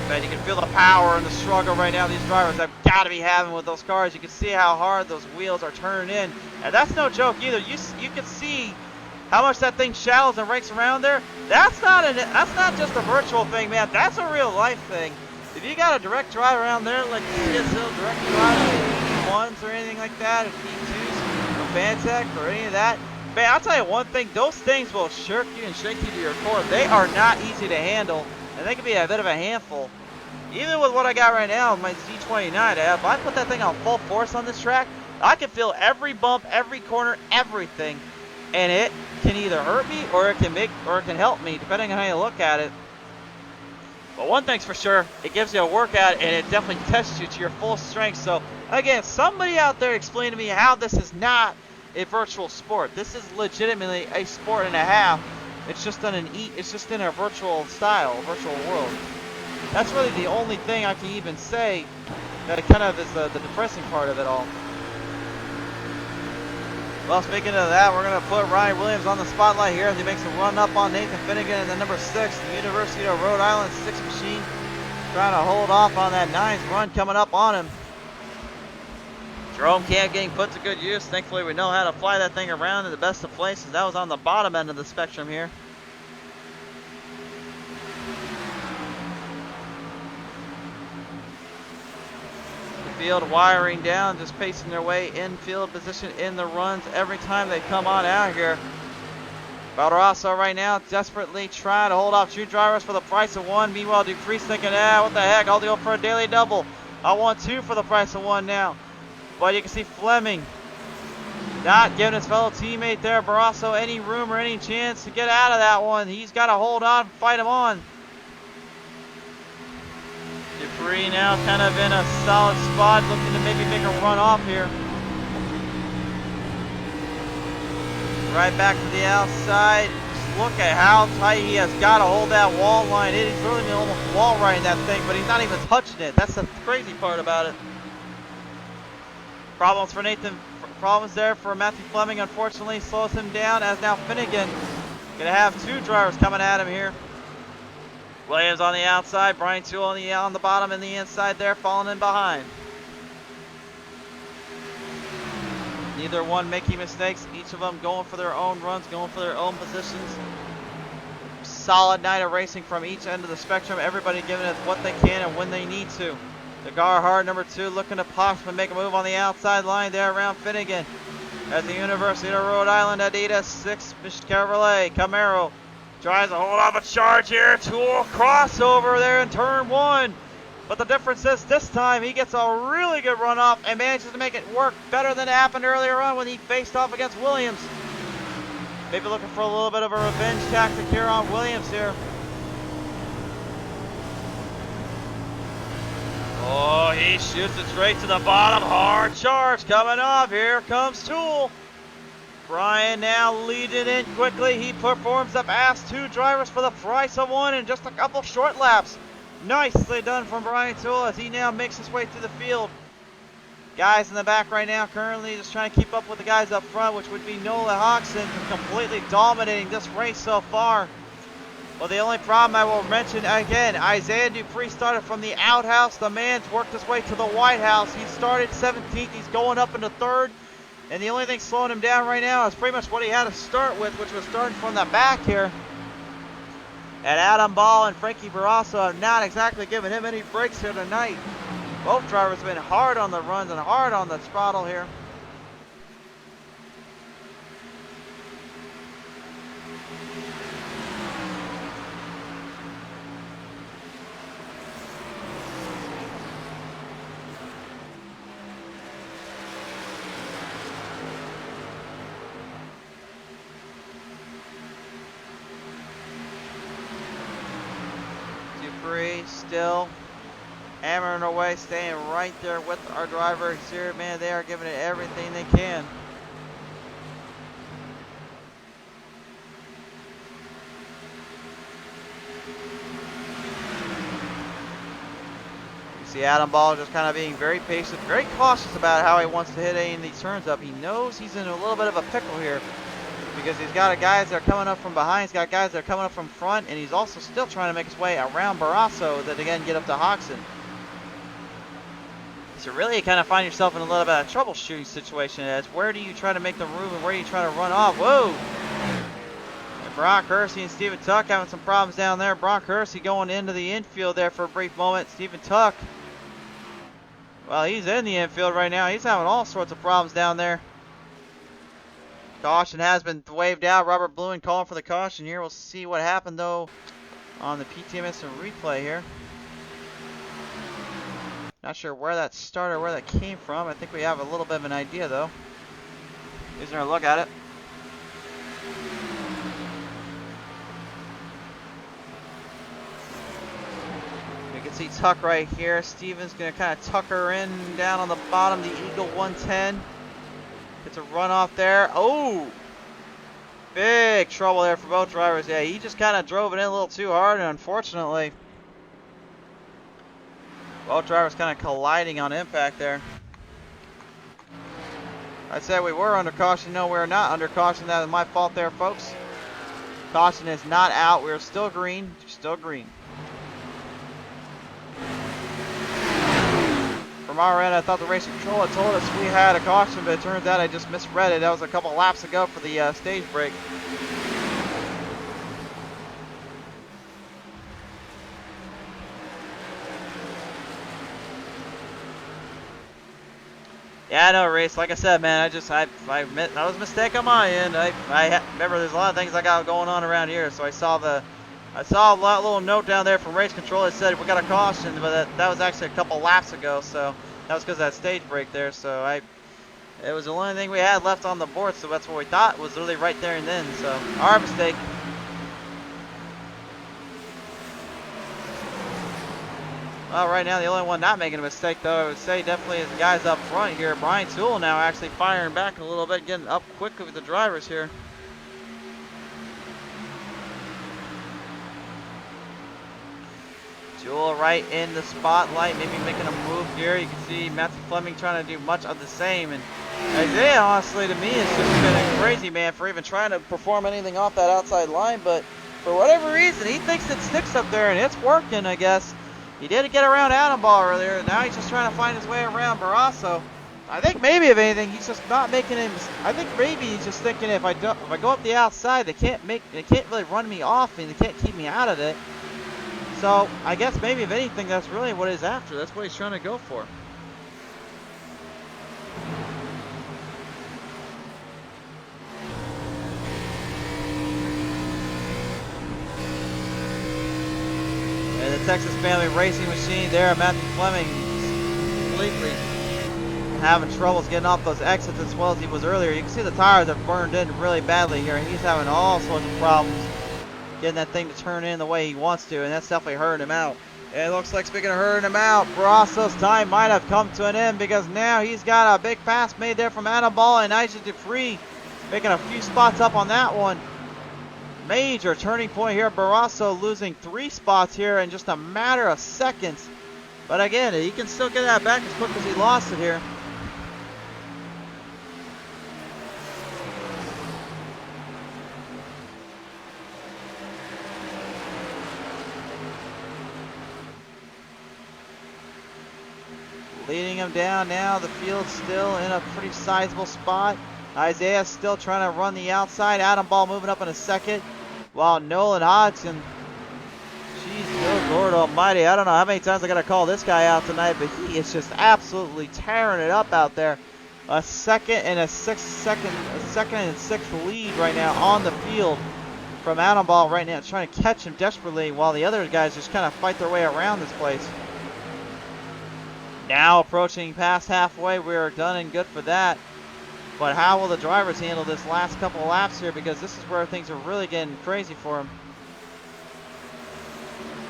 Man, you can feel the power and the struggle right now these drivers have got to be having with those cars. You can see how hard those wheels are turning in. And that's no joke either. You can see how much that thing shallows and rakes around there. That's not just a virtual thing, man. That's a real life thing. If you got a direct drive around there, like this hill direct drive, like E1s or anything like that, or E2s, or Fantech, or any of that, man, I'll tell you one thing, those things will shirk you and shake you to your core. They are not easy to handle, and they can be a bit of a handful. Even with what I got right now, my Z29, if I put that thing on full force on this track, I can feel every bump, every corner, everything. and it can either hurt me or it can help me, depending on how you look at it. But one thing's for sure, it gives you a workout and it definitely tests you to your full strength. So again, somebody out there explain to me how this is not a virtual sport. This is legitimately a sport and a half. It's just it's just in a virtual style, virtual world. That's really the only thing I can even say that kind of is the depressing part of it all. Well, speaking of that, we're going to put Ryan Williams on the spotlight here as he makes a run up on Nathan Finnegan in the number 6, the University of Rhode Island 6 machine. Trying to hold off on that 9th run coming up on him. Jerome Camp getting put to good use. Thankfully, we know how to fly that thing around in the best of places. That was on the bottom end of the spectrum here. Field wiring down, just pacing their way in field position in the runs every time they come on out here. Valdorasso right now desperately trying to hold off 2 drivers for the price of 1. Meanwhile, Dupree's thinking, what the heck, I'll go for a daily double. I want 2 for the price of 1 now. But you can see Fleming not giving his fellow teammate there, Barrasso, any room or any chance to get out of that one. He's got to hold on, fight him on. Dupree now kind of in a solid spot, looking to maybe make a run off here. Right back to the outside. Just look at how tight he has got to hold that wall line. It is really almost wall riding that thing, but he's not even touching it. That's the crazy part about it. Problems for Nathan. Problems there for Matthew Fleming. Unfortunately, slows him down as now Finnegan gonna have 2 drivers coming at him here. Williams on the outside, Brian Toole on the bottom and the inside there, falling in behind. Neither one making mistakes, each of them going for their own runs, going for their own positions. Solid night of racing from each end of the spectrum, everybody giving it what they can and when they need to. The Garhard, number 2, looking to possibly make a move on the outside line there around Finnegan. At the University of Rhode Island, Adidas 6, Chevrolet Camaro. Tries to hold off a charge here. Tool crossover there in turn 1. But the difference is this time he gets a really good run off and manages to make it work better than it happened earlier on when he faced off against Williams. Maybe looking for a little bit of a revenge tactic here on Williams here. Oh, he shoots it straight to the bottom. Hard charge coming off. Here comes Toole. Brian now leading in quickly. He performs the past 2 drivers for the price of 1 in just a couple short laps. Nicely done from Brian Toole as he now makes his way through the field. Guys in the back right now currently just trying to keep up with the guys up front, which would be Nola Hodgson, completely dominating this race so far. Well, the only problem I will mention again, Isaiah Dupree started from the outhouse. The man's worked his way to the White House. He started 17th. He's going up into 3rd. And the only thing slowing him down right now is pretty much what he had to start with, which was starting from the back here. And Adam Ball and Frankie Barrasso have not exactly given him any breaks here tonight. Both drivers have been hard on the runs and hard on the throttle here. Still hammering away, staying right there with our driver here. Man, they are giving it everything they can. You see Adam Ball just kind of being very patient, very cautious about how he wants to hit any of these turns up. He knows he's in a little bit of a pickle here, because he's got guys that are coming up from behind, he's got guys that are coming up from front, and he's also still trying to make his way around Barrasso that again get up to Hodgson. So really you kind of find yourself in a little bit of a troubleshooting situation as where do you try to make the room and where do you try to run off? Whoa! And Brock Hersey and Stephen Tuck having some problems down there. Brock Hersey going into the infield there for a brief moment. Stephen Tuck, well, he's in the infield right now. He's having all sorts of problems down there. Caution has been waved out. Robert Bluen calling for the caution here. We'll see what happened though on the PTMS replay here. Not sure where that started, where that came from. I think we have a little bit of an idea though. Here's a look at it. see Tuck right here. Steven's going to kind of tuck her in down on the bottom. The Eagle 110 gets a run off there. Oh, big trouble there for both drivers. Yeah, he just kind of drove it in a little too hard, and unfortunately, both drivers kind of colliding on impact there. I said we were under caution. No, we're not under caution. That is my fault there, folks. Caution is not out. We're still green. Still green. From our end, I thought the race control had told us we had a caution, but it turns out I just misread it. That was a couple laps ago for the stage break. Yeah, I know, Race. Like I said, man, that was a mistake on my end. I remember there's a lot of things I got going on around here, so I saw a little note down there from race control that said we got a caution, but that was actually a couple laps ago, so that was because of that stage break there. So it was the only thing we had left on the board, so that's what we thought was really right there and then. So our mistake. Well, right now the only one not making a mistake, though, I would say definitely is the guys up front here. Brian Toole now actually firing back a little bit, getting up quick with the drivers here. Toole right in the spotlight, maybe making a move here. You can see Matthew Fleming trying to do much of the same. And Isaiah, honestly, to me, has just been a crazy man for even trying to perform anything off that outside line. But for whatever reason, he thinks it sticks up there, and it's working, I guess. He did get around Adam Ball earlier. Now he's just trying to find his way around Barrasso. I think maybe, if anything, he's just not making him. I think maybe he's just thinking if I go up the outside, they can't really run me off, and they can't keep me out of it. So I guess maybe, if anything, that's really what he's after. That's what he's trying to go for. And the Texas Family Racing Machine there, Matthew Fleming, completely having troubles getting off those exits as well as he was earlier. You can see the tires are burned in really badly here, and he's having all sorts of problems getting that thing to turn in the way he wants to, and that's definitely hurting him out. And it looks like, speaking of hurting him out, Barrasso's time might have come to an end, because now he's got a big pass made there from Annabelle and Aisha Dupree, making a few spots up on that one. Major turning point here. Barrasso losing 3 spots here in just a matter of seconds. But again, he can still get that back as quick as he lost it here. Leading him down now. The field's still in a pretty sizable spot. Isaiah still trying to run the outside. Adam Ball moving up in a second. While Nolan Hodgson, jeez, good Lord almighty. I don't know how many times I got to call this guy out tonight, but he is just absolutely tearing it up out there. A second and sixth lead right now on the field from Adam Ball right now, trying to catch him desperately while the other guys just kind of fight their way around this place. Now approaching past halfway, we're done and good for that. But how will the drivers handle this last couple of laps here? Because this is where things are really getting crazy for them.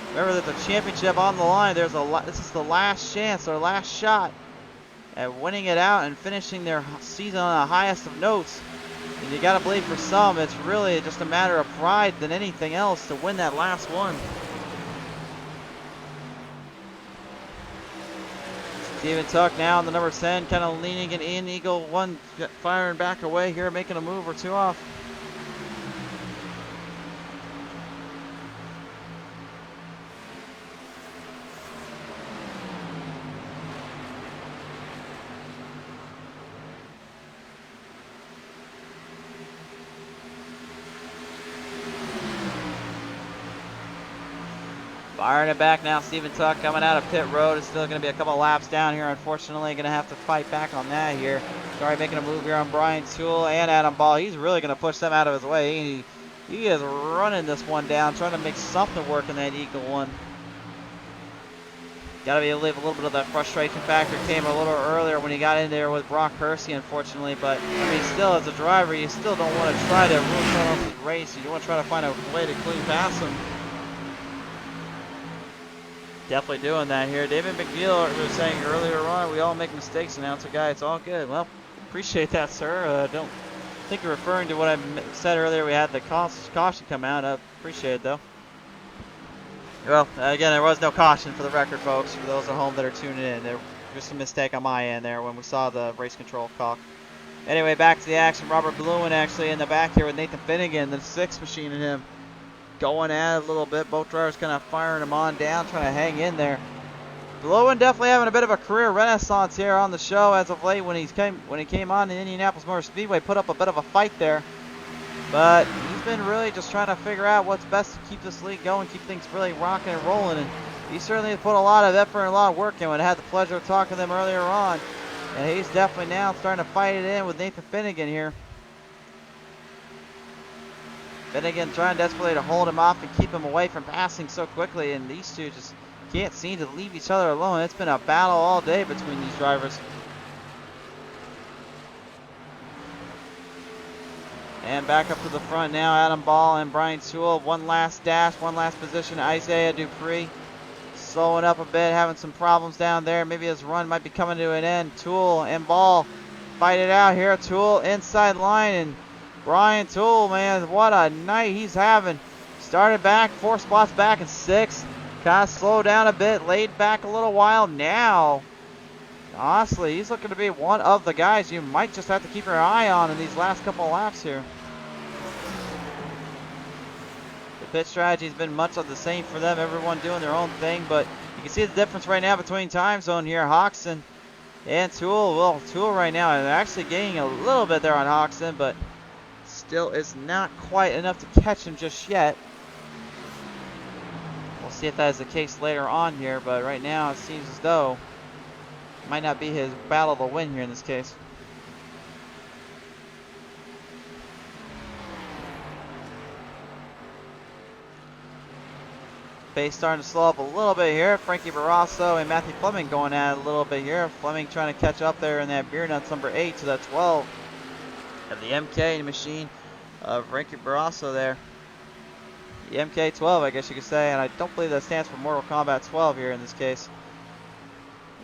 Remember, there's a championship on the line. This is the last chance, their last shot at winning it out and finishing their season on the highest of notes. And you got to believe for some, it's really just a matter of pride than anything else to win that last one. Steven Tuck now on the number 10, kind of leaning it in. Eagle 1 firing back away here, making a move or two off. Firing it back now, Steven Tuck coming out of pit road. It's still going to be a couple laps down here, unfortunately. Going to have to fight back on that here. Sorry, making a move here on Brian Toole and Adam Ball. He's really going to push them out of his way. He is running this one down, trying to make something work in that Eagle 1. Got to be able to leave a little bit of that frustration factor. Came a little earlier when he got in there with Brock Hersey, unfortunately. But, I mean, still, as a driver, you still don't want to try to ruin someone else's race. You want to try to find a way to clean past him. Definitely doing that here. David McNeil was saying earlier on, we all make mistakes, announcer guy. It's all good. Well, appreciate that, sir. Don't think you're referring to what I said earlier. We had the caution come out. Appreciate it, though. Well, again, there was no caution for the record, folks. For those at home that are tuning in, there was just a mistake on my end there when we saw the race control call. Anyway, back to the action. Robert Bluen actually in the back here with Nathan Finnegan, the 6 machine, and him going at it a little bit. Both drivers kind of firing him on down, trying to hang in there. Bluen definitely having a bit of a career renaissance here on the show as of late. When he came on in Indianapolis Motor Speedway, put up a bit of a fight there. But he's been really just trying to figure out what's best to keep this league going, keep things really rocking and rolling. And he certainly put a lot of effort and a lot of work in. I had the pleasure of talking to them earlier on. And he's definitely now starting to fight it in with Nathan Finnegan here. Finnegan trying desperately to hold him off and keep him away from passing so quickly. And these two just can't seem to leave each other alone. It's been a battle all day between these drivers. And back up to the front now, Adam Ball and Brian Toole. One last dash, one last position. Isaiah Dupree slowing up a bit, having some problems down there. Maybe his run might be coming to an end. Toole and Ball fight it out here. Toole inside line, and Brian Toole, man, what a night he's having. Started back, 4 spots back in 6th. Kind of slowed down a bit, laid back a little while. Now, honestly, he's looking to be one of the guys you might just have to keep your eye on in these last couple of laps here. The pit strategy has been much of the same for them, everyone doing their own thing, but you can see the difference right now between time zone here. Hoxton and Toole. Well, Toole right now is actually gaining a little bit there on Hoxton, but still is not quite enough to catch him just yet. We'll see if that is the case later on here, but right now it seems as though it might not be his battle to win here in this case. Pace starting to slow up a little bit here. Frankie Barrasso and Matthew Fleming going at it a little bit here. Fleming trying to catch up there in that beer nuts number 8 to that 12 of the MK machine of Frankie Barrasso there. The MK12, I guess you could say, and I don't believe that stands for Mortal Kombat 12 here in this case.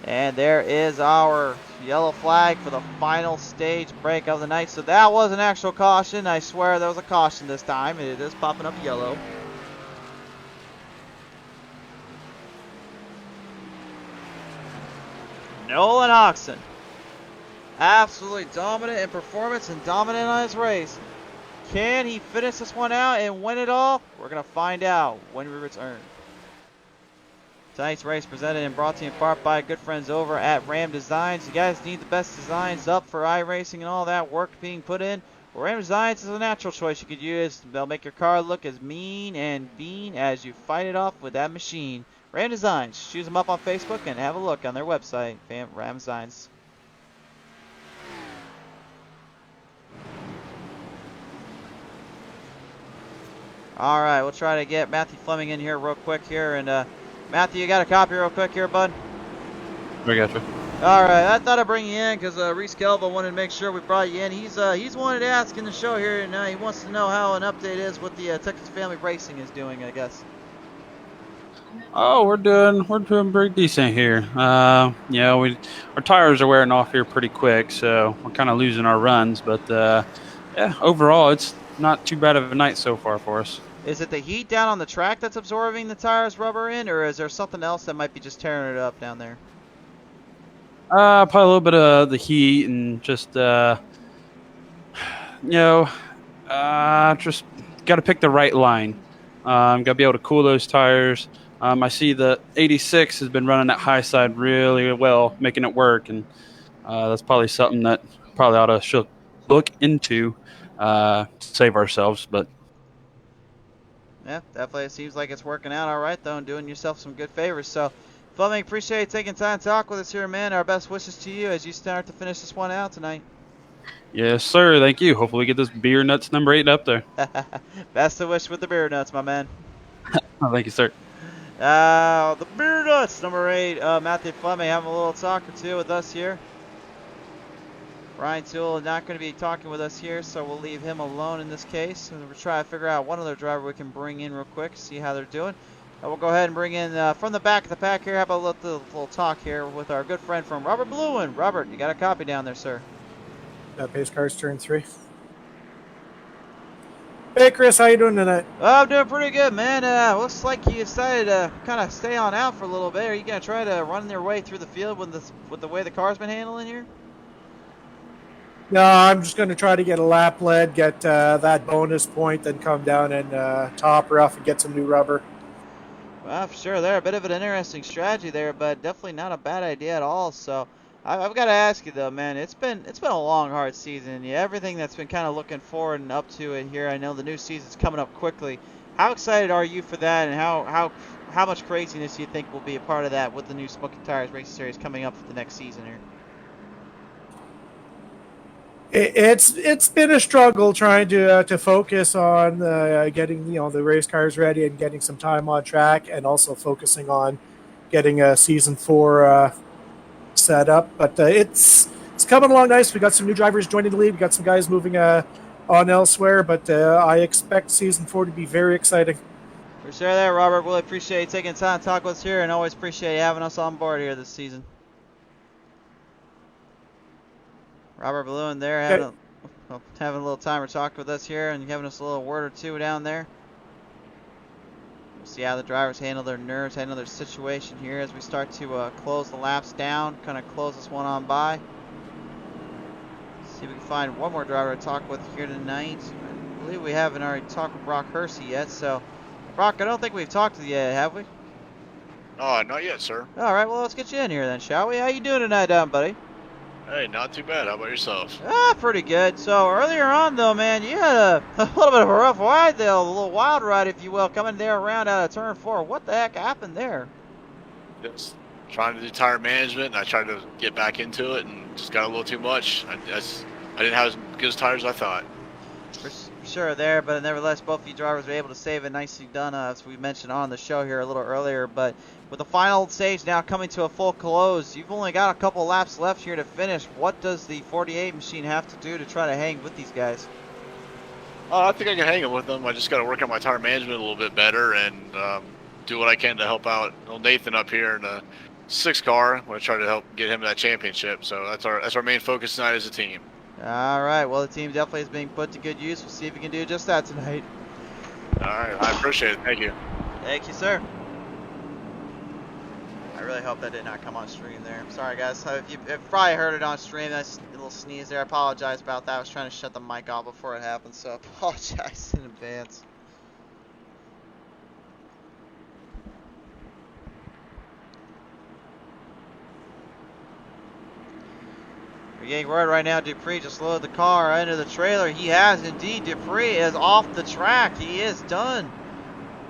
And there is our yellow flag for the final stage break of the night. So that was an actual caution. I swear there was a caution this time. It is popping up yellow. Nolan Oxen, absolutely dominant in performance and dominant on his race. Can he finish this one out and win it all? We're going to find out when we return. Tonight's race presented and brought to you in part by good friends over at Ram Designs. You guys need the best designs up for iRacing and all that work being put in. Well, Ram Designs is a natural choice you could use. They'll make your car look as mean and bean as you fight it off with that machine. Ram Designs. Choose them up on Facebook and have a look on their website, Ram Designs. All right, we'll try to get Matthew Fleming in here real quick here. And Matthew, you got a copy real quick here, bud? I got you. All right, I thought I'd bring you in because Reese Kelva wanted to make sure we brought you in. He's wanted to ask in the show here, and he wants to know how an update is what the Texas Family Racing is doing, I guess. Oh, we're doing pretty decent here. Our tires are wearing off here pretty quick, so we're kind of losing our runs. But yeah, overall, it's not too bad of a night so far for us. Is it the heat down on the track that's absorbing the tires rubber in, or is there something else that might be just tearing it up down there? Probably a little bit of the heat and just just got to pick the right line. Got to be able to cool those tires. I see the 86 has been running that high side really well, making it work, and that's probably something that probably ought to look into to save ourselves. But yeah, definitely it seems like it's working out all right, though, and doing yourself some good favors. So, Fleming, appreciate you taking time to talk with us here, man. Our best wishes to you as you start to finish this one out tonight. yes, sir. Thank you. Hopefully we get this beer nuts number 8 up there. Best of wish with the beer nuts, my man. Oh, thank you, sir. The beer nuts number 8. Matthew Fleming having a little talk or two with us here. Brian Toole is not going to be talking with us here, so we'll leave him alone in this case. And we'll try to figure out one other driver we can bring in real quick, see how they're doing. We'll go ahead and bring in from the back of the pack here. How about a little talk here with our good friend from Robert Bluin. Robert, you got a copy down there, sir. Pace cars turn 3. Hey Chris, how you doing tonight? Oh, I'm doing pretty good, man. Looks like you decided to kind of stay on out for a little bit. Are you gonna try to run your way through the field with the way the car's been handling here? No, I'm just going to try to get a lap lead, get that bonus point, then come down and top her off and get some new rubber. Well, for sure, they're a bit of an interesting strategy there, but definitely not a bad idea at all. So, I've got to ask you though, man. It's been a long, hard season. Yeah, everything that's been kind of looking forward and up to it here. I know the new season's coming up quickly. How excited are you for that, and how much craziness do you think will be a part of that with the new Smoking Tires Racing Series coming up for the next season here? It's been a struggle trying to focus on getting the race cars ready and getting some time on track, and also focusing on getting season 4 set up. But it's coming along nice. We got some new drivers joining the league. We got some guys moving on elsewhere. But I expect season 4 to be very exciting. For sure, there, Robert. Really appreciate you taking time to talk with us here, and always appreciate you having us on board here this season. Robert Bluin there having a little time to talk with us here and giving us a little word or two down there. We'll see how the drivers handle their nerves, handle their situation here as we start to close the laps down, kind of close this one on by. See if we can find one more driver to talk with here tonight. I believe we haven't already talked with Brock Hersey yet, so Brock, I don't think we've talked to you yet, have we? Not yet, sir. All right, well, let's get you in here then, shall we? How you doing tonight, buddy? Hey, not too bad. How about yourself? Pretty good. So earlier on, though, man, you had a little bit of a rough ride there, a little wild ride, if you will, coming there around out of turn 4. What the heck happened there? Just trying to do tire management, and I tried to get back into it, and just got a little too much. I didn't have as good as tires as I thought. For sure there, but nevertheless, both of you drivers were able to save it. Nicely done, as we mentioned on the show here a little earlier. But with the final stage now coming to a full close, you've only got a couple laps left here to finish. What does the 48 machine have to do to try to hang with these guys? I think I can hang it with them. I just got to work on my tire management a little bit better and do what I can to help out old Nathan up here in the 6 car. I'm going to try to help get him that championship. So that's our main focus tonight as a team. All right. Well, the team definitely is being put to good use. We'll see if we can do just that tonight. All right. I appreciate it. Thank you. Thank you, sir. I really hope that did not come on stream there. Sorry, guys. If you've probably heard it on stream, that's a little sneeze there. I apologize about that. I was trying to shut the mic off before it happened, so I apologize in advance. We're getting word right now, Dupree just loaded the car into the trailer. He has indeed. Dupree is off the track. He is done.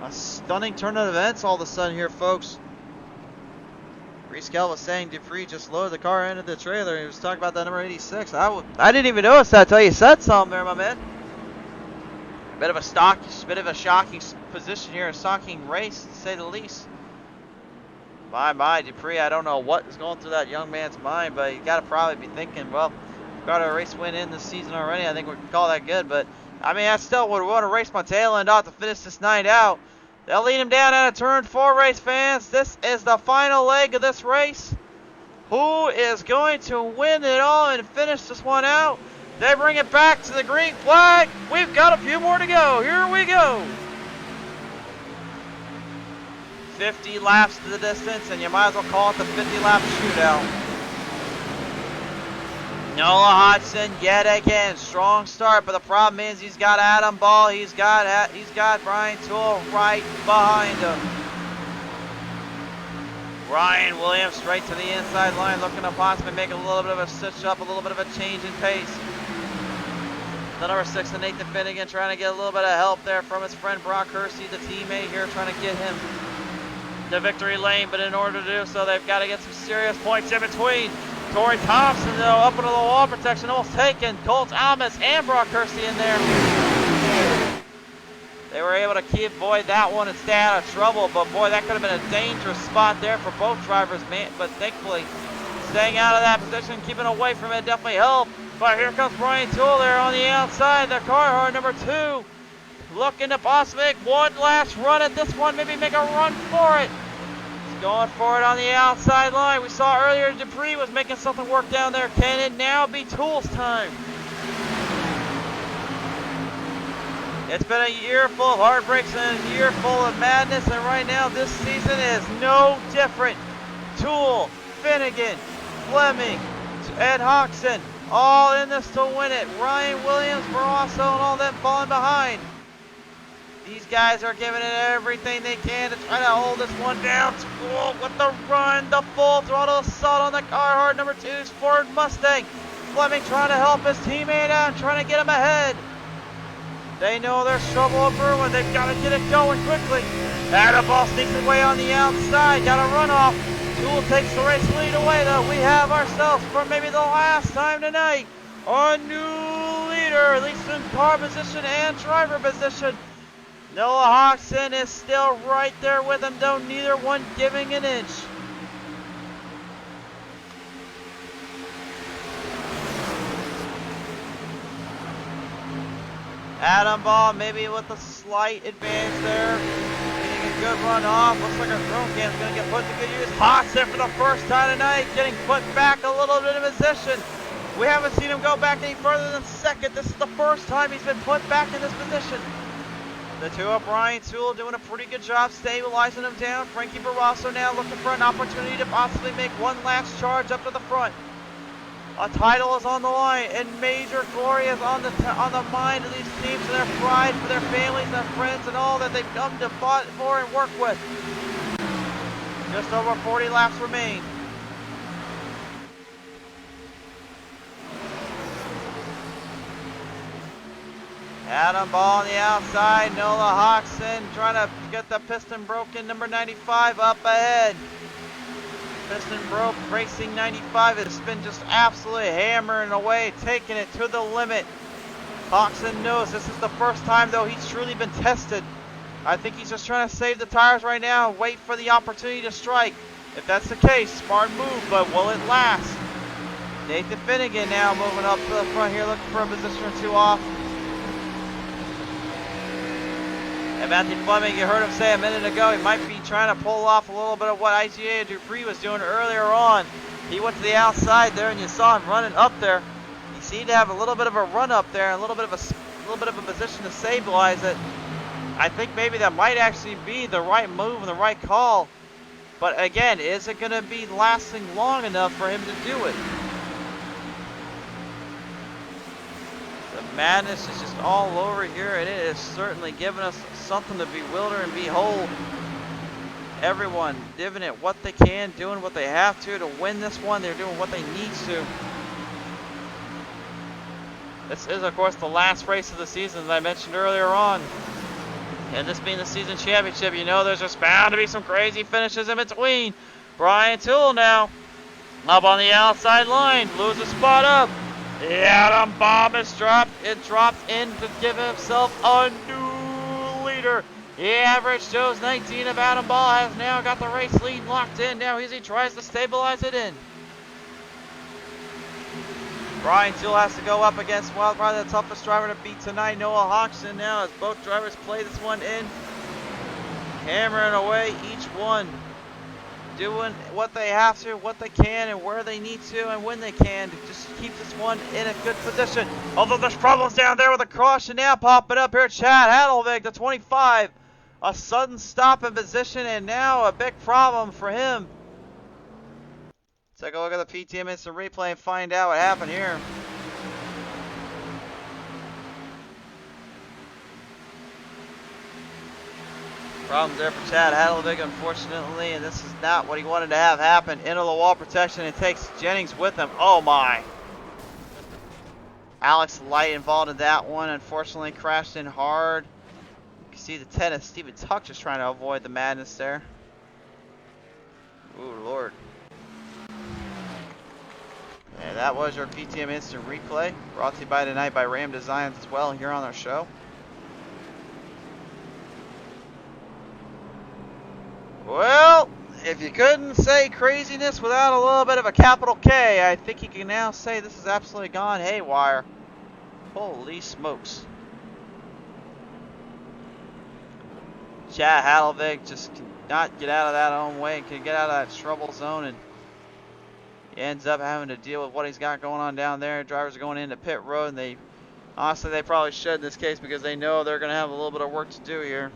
A stunning turn of events all of a sudden here, folks. Rescale was saying Dupree just loaded the car into the trailer. He was talking about that number 86. I didn't even notice that until you said something there, my man. A bit of a shocking position here, a shocking race, to say the least. My, Dupree, I don't know what is going through that young man's mind, but you got to probably be thinking, well, we've got a race win in this season already. I think we can call that good, but, I mean, I still would want to race my tail end off to finish this night out. They'll lead him down out of turn 4, race fans. This is the final leg of this race. Who is going to win it all and finish this one out? They bring it back to the green flag. We've got a few more to go. Here we go. 50 laps to the distance, and you might as well call it the 50-lap shootout. Noah Hodgson yet again, strong start, but the problem is he's got Adam Ball, he's got Brian Toole right behind him. Ryan Williams straight to the inside line, looking to possibly make a little bit of a switch up, a little bit of a change in pace. The number 6, Nathan Finnegan, trying to get a little bit of help there from his friend Brock Hersey, the teammate here, trying to get him the victory lane, but in order to do so, they've got to get some serious points in between. Torrey Thompson, though, up into the wall protection, almost taken. Colt Almas and Brock Hersey in there. They were able to avoid that one and stay out of trouble, but boy, that could have been a dangerous spot there for both drivers, man. But thankfully, staying out of that position, keeping away from it definitely helped. But here comes Brian Toole there on the outside, the Carhartt number 2. looking to possibly make one last run at this one, maybe make a run for it. He's going for it on the outside line. We saw earlier Dupree was making something work down there. Can it now be Tool's time? It's been a year full of heartbreaks and a year full of madness, and right now this season is no different. Tool, Finnegan, Fleming, Ed Hoxton, all in this to win it. Ryan Williams, Barrasso, and all them falling behind. These guys are giving it everything they can to try to hold this one down. Tool with the run, the full throttle assault on the Carhartt number 2's Ford Mustang. Fleming trying to help his teammate out and trying to get him ahead. They know there's trouble brewing. They've got to get it going quickly. Adaball sneaks away on the outside. Got a runoff. Tool takes the race lead away, though. We have ourselves, for maybe the last time tonight, a new leader, at least in car position and driver position. Noah Hoxton is still right there with him, though neither one giving an inch. Adam Ball maybe with a slight advantage there. Getting a good run off. Looks like our drone cam is going to get put to good use. Hoxton for the first time tonight, getting put back a little bit of position. We haven't seen him go back any further than second. This is the first time he's been put back in this position. The two of Brian Tool doing a pretty good job stabilizing him down. Frankie Barrasso now looking for an opportunity to possibly make one last charge up to the front. A title is on the line, and major glory is on the mind of these teams and their pride for their families, their friends, and all that they've come to fight for and work with. Just over 40 laps remain. Adam Ball on the outside. Nola Hoxton trying to get the piston broken. Number 95 up ahead. Piston broke, racing 95 has been just absolutely hammering away, taking it to the limit. Hoxton knows this is the first time, though, he's truly been tested. I think he's just trying to save the tires right now, wait for the opportunity to strike. If that's the case, smart move, but will it last? Nathan Finnegan now moving up to the front here, looking for a position or two off. And Matthew Fleming, you heard him say a minute ago, he might be trying to pull off a little bit of what IGA Dupree was doing earlier on. He went to the outside there, and you saw him running up there. He seemed to have a little bit of a run up there, and a little bit of a position to stabilize it. I think maybe that might actually be the right move and the right call. But again, is it going to be lasting long enough for him to do it? The madness is just all over here, and it is certainly giving us something to bewilder and behold. Everyone giving it what they can, doing what they have to win this one. They're doing what they need to. This is, of course, the last race of the season, as I mentioned earlier on. And this being the season championship, you know there's just bound to be some crazy finishes in between. Brian Tool now up on the outside line, loses spot up. The Adam bomb is dropped. It dropped in to give himself a new leader. The average Joe's 19 of Adam Ball has now got the race lead locked in now as he tries to stabilize it in. Brian Tool has to go up against, well, probably the toughest driver to beat tonight, Noah Hoxton now, as both drivers play this one in. Hammering away, each one doing what they have to, what they can, and where they need to, and when they can to just keep this one in a good position. Although there's problems down there with a caution now popping up here. Chad Hadelvig, the 25. A sudden stop in position, and now a big problem for him. Take a look at the PTM instant replay and find out what happened here. Problems there for Chad Hadelvig, unfortunately, and this is not what he wanted to have happen. Into the wall protection, and takes Jennings with him. Oh my. Alex Light involved in that one, unfortunately crashed in hard. You can see the tennis, Stephen Tuck just trying to avoid the madness there. Ooh, Lord. And that was your PTM Instant Replay, brought to you by tonight by Ram Designs as well here on our show. Well, if you couldn't say craziness without a little bit of a capital K, I think you can now say this has absolutely gone haywire. Holy smokes. Chad Hadelvig just cannot get out of that own way and can get out of that trouble zone, and he ends up having to deal with what he's got going on down there. Drivers are going into pit road, and they honestly, they probably should in this case because they know they're going to have a little bit of work to do here.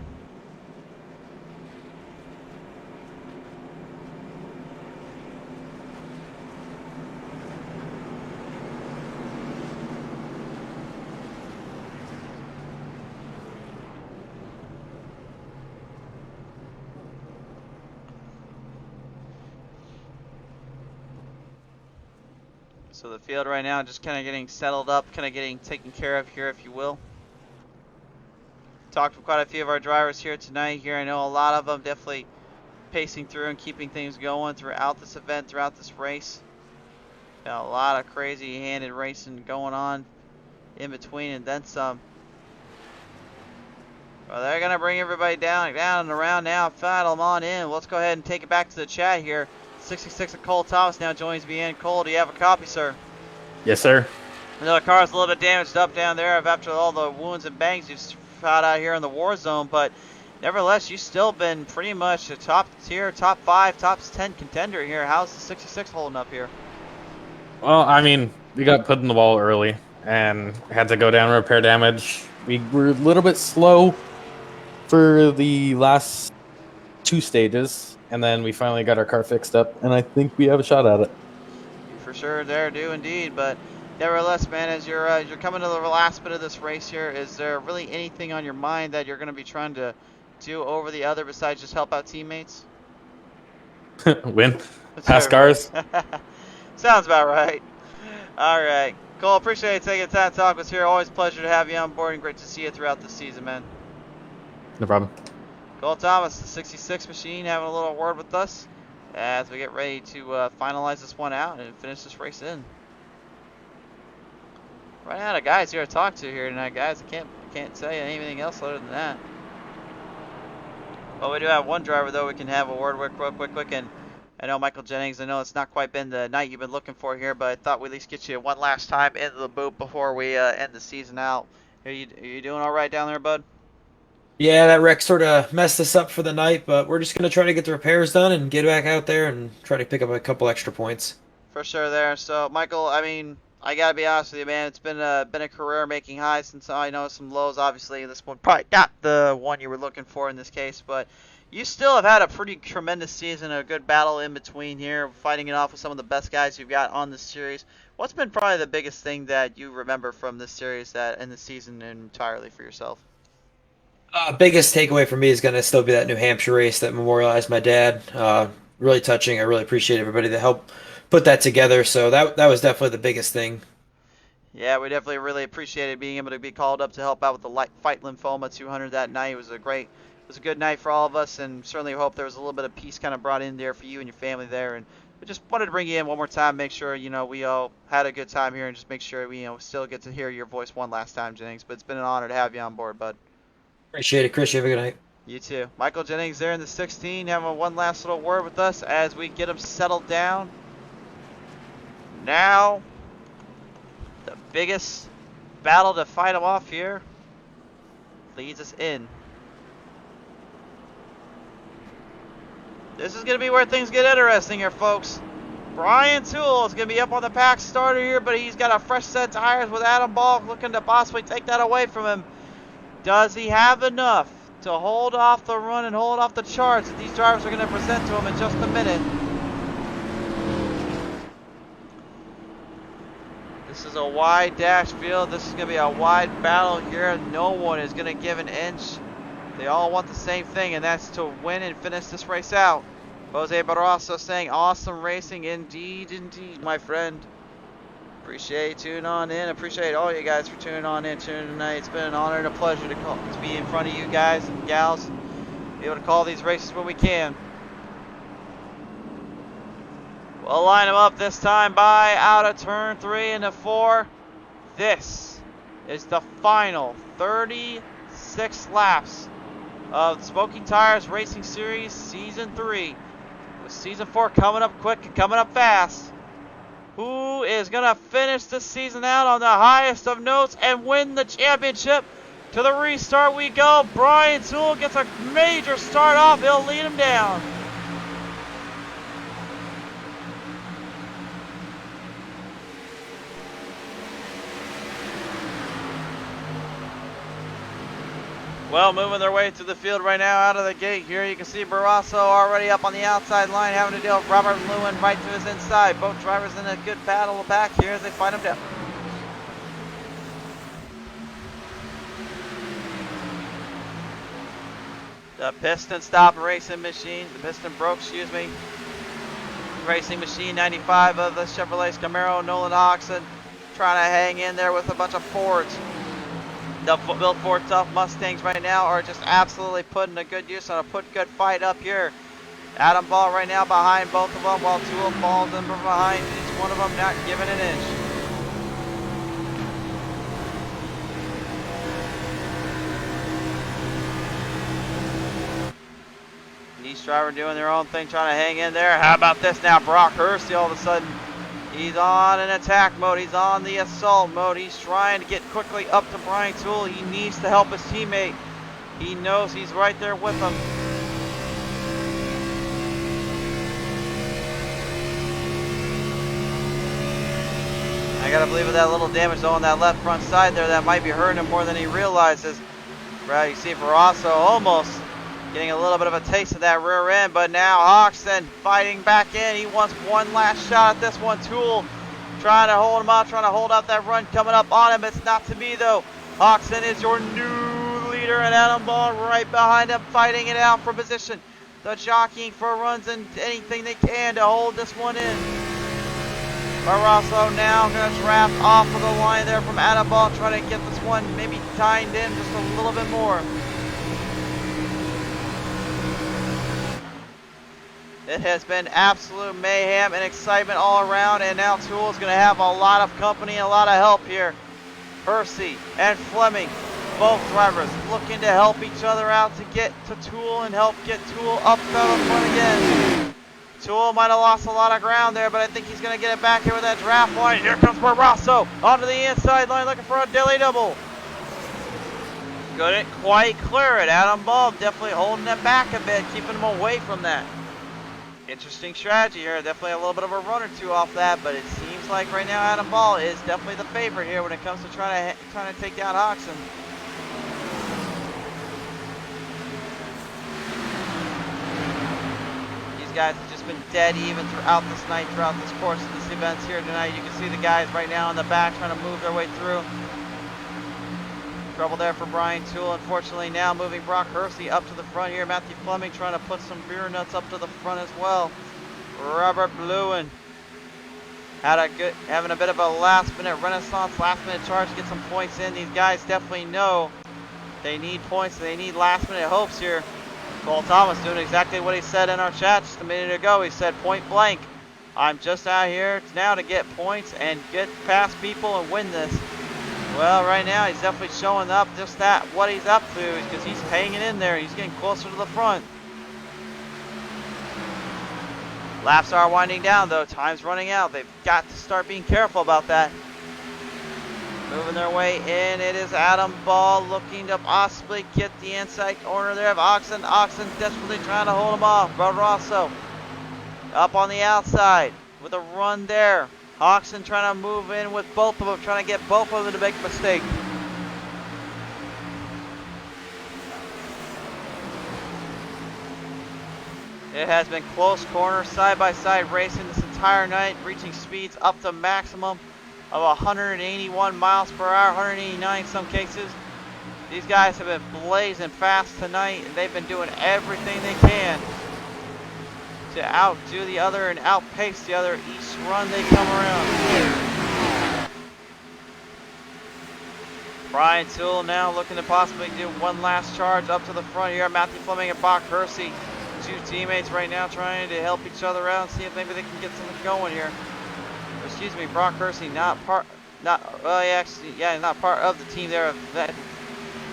So the field right now just kind of getting settled up, kind of getting taken care of here, if you will. Talked with quite a few of our drivers here tonight. Here, I know a lot of them definitely pacing through and keeping things going throughout this event, throughout this race. Got a lot of crazy-handed racing going on in between, and then some. Well, they're gonna bring everybody down and around now. Fight them on in. Let's go ahead and take it back to the chat here. 66 of Cole Thomas now joins me in. Cole, do you have a copy, sir? Yes, sir. I know the car's a little bit damaged up down there after all the wounds and bangs you've fought out here in the war zone, but nevertheless, you've still been pretty much a top tier, top 5, top 10 contender here. How's the 66 holding up here? Well, I mean, we got put in the wall early and had to go down and repair damage. We were a little bit slow for the last 2 stages, and then we finally got our car fixed up, and I think we have a shot at it. For sure, there do indeed, but nevertheless, man, as you're coming to the last bit of this race here, is there really anything on your mind that you're going to be trying to do over the other besides just help out teammates? Win. Pass cars. Sounds about right. All right. Cole, appreciate you taking the time to talk with us here. Always a pleasure to have you on board and great to see you throughout the season, man. No problem. Cole Thomas, the 66 machine, having a little word with us as we get ready to finalize this one out and finish this race in. Right out of guys here to talk to here tonight, guys. I can't tell you anything else other than that. Well, we do have one driver though we can have a word with real quick, and I know Michael Jennings. I know it's not quite been the night you've been looking for here, but I thought we'd at least get you one last time into the boot before we end the season out. Are you doing all right down there, bud? Yeah, that wreck sort of messed us up for the night, but we're just going to try to get the repairs done and get back out there and try to pick up a couple extra points. For sure there. So, Michael, I mean, I got to be honest with you, man. It's been a career making high since I know some lows. Obviously, this one probably not the one you were looking for in this case, but you still have had a pretty tremendous season, a good battle in between here, fighting it off with some of the best guys you've got on this series. What's been probably the biggest thing that you remember from this series that in the season entirely for yourself? Biggest takeaway for me is going to still be that New Hampshire race that memorialized my dad. Really touching. I really appreciate everybody that helped put that together. So that was definitely the biggest thing. Yeah, we definitely really appreciated being able to be called up to help out with the Fight Lymphoma 200 that night. It was a good night for all of us, and certainly hope there was a little bit of peace kind of brought in there for you and your family there. And we just wanted to bring you in one more time, make sure we all had a good time here, and just make sure we still get to hear your voice one last time, Jennings. But it's been an honor to have you on board, bud. Appreciate it, Chris. You have a good night. You too. Michael Jennings there in the 16, having one last little word with us as we get him settled down. Now, the biggest battle to fight him off here leads us in. This is going to be where things get interesting here, folks. Brian Toole is going to be up on the pack starter here, but he's got a fresh set of tires with Adam Ball looking to possibly take that away from him. Does he have enough to hold off the run and hold off the charts that these drivers are going to present to him in just a minute? This is a wide dash field. This is going to be a wide battle here. No one is going to give an inch. They all want the same thing, and that's to win and finish this race out. Jose Barroso saying, awesome racing indeed, my friend. Appreciate you tuning on in. Appreciate all you guys for tuning on in tonight. It's been an honor and a pleasure to be in front of you guys and gals, be able to call these races when we can. We'll line them up this time by out of turn 3 into 4. This is the final 36 laps of the Smoking Tires Racing Series Season 3. With Season 4 coming up quick and coming up fast. Who is going to finish this season out on the highest of notes and win the championship? To the restart we go. Brian Toole gets a major start off. He'll lead him down. Well, moving their way to the field right now out of the gate here. You can see Barrasso already up on the outside line having to deal with Robert Lewin right to his inside. Both drivers in a good battle back here as they fight him down. The piston stopped racing machine. The piston broke, excuse me. Racing machine 95 of the Chevrolet Camaro. Nolan Oxen trying to hang in there with a bunch of Fords. The Built Ford Tough Mustangs right now are just absolutely putting a good use on a good fight up here. Adam Ball right now behind both of them, while Toole falls in behind each one of them, not giving an inch. Each driver doing their own thing, trying to hang in there. How about this now? Brock Hursty all of a sudden. He's on an attack mode. He's on the assault mode. He's trying to get quickly up to Brian Toole. He needs to help his teammate. He knows he's right there with him. I gotta believe with that little damage though on that left front side there, that might be hurting him more than he realizes. Right, you see Barrasso almost getting a little bit of a taste of that rear end, but now Hoxton fighting back in. He wants one last shot at this one. Toole trying to hold him up, trying to hold out that run coming up on him. It's not to be though. Hoxton is your new leader, and Adam Ball right behind him fighting it out for position. The jockeying for runs and anything they can to hold this one in. Barrasso now going to draft off of the line there from Adam Ball, trying to get this one maybe timed in just a little bit more. It has been absolute mayhem and excitement all around, and now Toole is going to have a lot of company and a lot of help here. Percy and Fleming, both drivers looking to help each other out to get to Toole and help get Toole up out in front again. Toole might have lost a lot of ground there, but I think he's going to get it back here with that draft line. Here comes Barrasso onto the inside line looking for a daily double. Couldn't quite clear it. Adam Ball definitely holding it back a bit, keeping him away from that. Interesting strategy here. Definitely a little bit of a run or two off that, but it seems like right now Adam Ball is definitely the favorite here when it comes to trying to take down Hoxton. These guys have just been dead even throughout this night, throughout this course of this event here tonight. You can see the guys right now in the back trying to move their way through. Trouble there for Brian Toole. Unfortunately now moving Brock Hursty up to the front here. Matthew Fleming trying to put some beer nuts up to the front as well. Robert Lewin having a bit of a last minute renaissance, last minute charge to get some points in. These guys definitely know they need points. They need last minute hopes here. Cole Thomas doing exactly what he said in our chat just a minute ago. He said point blank, I'm just out here now to get points and get past people and win this. Well, right now he's definitely showing up just that, what he's up to, because he's hanging in there. He's getting closer to the front. Laps are winding down though. Time's running out. They've got to start being careful about that. Moving their way in. It is Adam Ball looking to possibly get the inside corner there of Oxen. Oxen desperately trying to hold him off. Barrasso up on the outside with a run there. Oxen trying to move in with both of them, trying to get both of them to make a mistake. It has been close corner, side-by-side racing this entire night, reaching speeds up to maximum of 181 miles per hour, 189 in some cases. These guys have been blazing fast tonight, and they've been doing everything they can to outdo the other and outpace the other each run they come around. Brian Toole now looking to possibly do one last charge up to the front here. Matthew Fleming and Brock Hursty, two teammates right now trying to help each other out and see if maybe they can get something going here. Excuse me, Brock Hursty not part of the team there.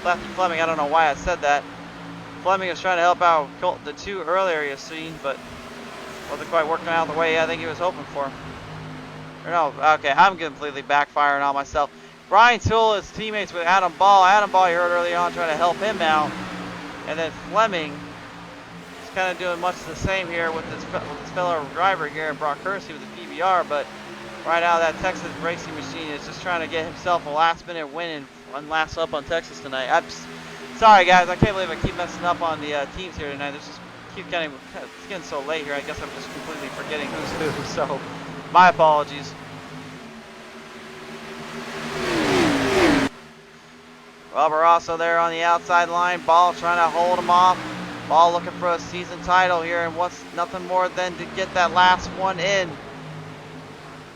Matthew Fleming, I don't know why I said that. Fleming was trying to help out the two earlier you've seen, but wasn't quite working out the way I think he was hoping for. Or no, okay, I'm completely backfiring on myself. Brian Toole is teammates with Adam Ball. Adam Ball, you heard early on, trying to help him out. And then Fleming is kind of doing much the same here with his fellow driver here, Brock Kersey with the PBR. But right now, that Texas racing machine is just trying to get himself a last-minute win and one last up on Texas tonight. I'm sorry, guys. I can't believe I keep messing up on the teams here tonight. It's just it's getting so late here. I guess I'm just completely forgetting who's who. So, my apologies. Well, Barrasso there on the outside line. Ball trying to hold him off. Ball looking for a season title here and wants nothing more than to get that last one in.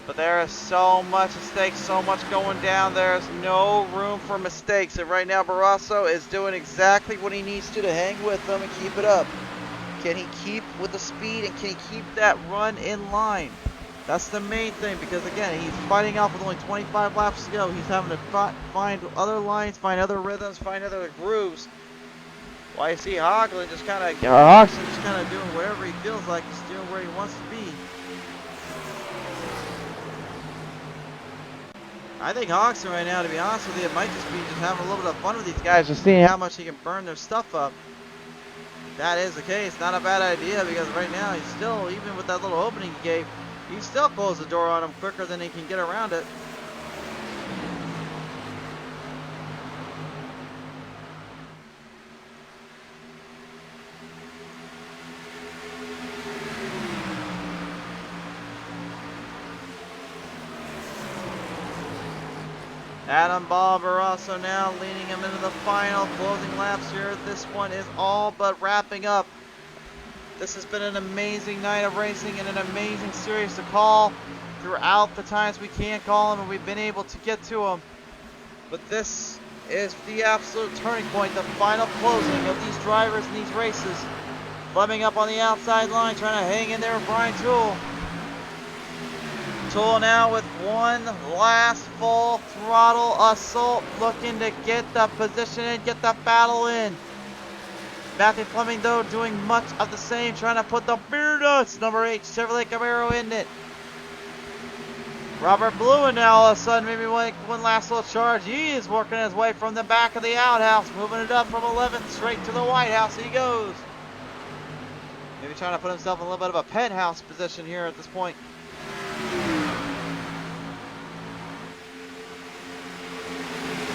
But there is so much at stake, so much going down. There's no room for mistakes. And right now, Barrasso is doing exactly what he needs to hang with them and keep it up. Can he keep with the speed and can he keep that run in line? That's the main thing, because again, he's fighting off with only 25 laps to go. He's having to find other lines, find other rhythms, find other grooves. While you see Hoxton just kind of doing whatever he feels like, just doing where he wants to be. I think Hoxton right now, to be honest with you, might just be just having a little bit of fun with these guys, just seeing how much he can burn their stuff up. That is the case. Not a bad idea, because right now he's still, even with that little opening he gave, he still closed the door on him quicker than he can get around it. Adam Ball Barrasso now leading him into the final closing laps here. This one is all but wrapping up. This has been an amazing night of racing and an amazing series to call throughout the times we can't call them, and we've been able to get to them. But this is the absolute turning point, the final closing of these drivers in these races. Fleming up on the outside line, trying to hang in there with Brian Toole. Toole now with one last full throttle assault, looking to get the position and get the battle in. Matthew Fleming, though, doing much of the same, trying to put the beer nuts, number 8 Chevrolet Camaro, in it. Robert Bluen now all of a sudden maybe one last little charge. He is working his way from the back of the outhouse, moving it up from 11th straight to the White House. He goes. Maybe trying to put himself in a little bit of a penthouse position here at this point.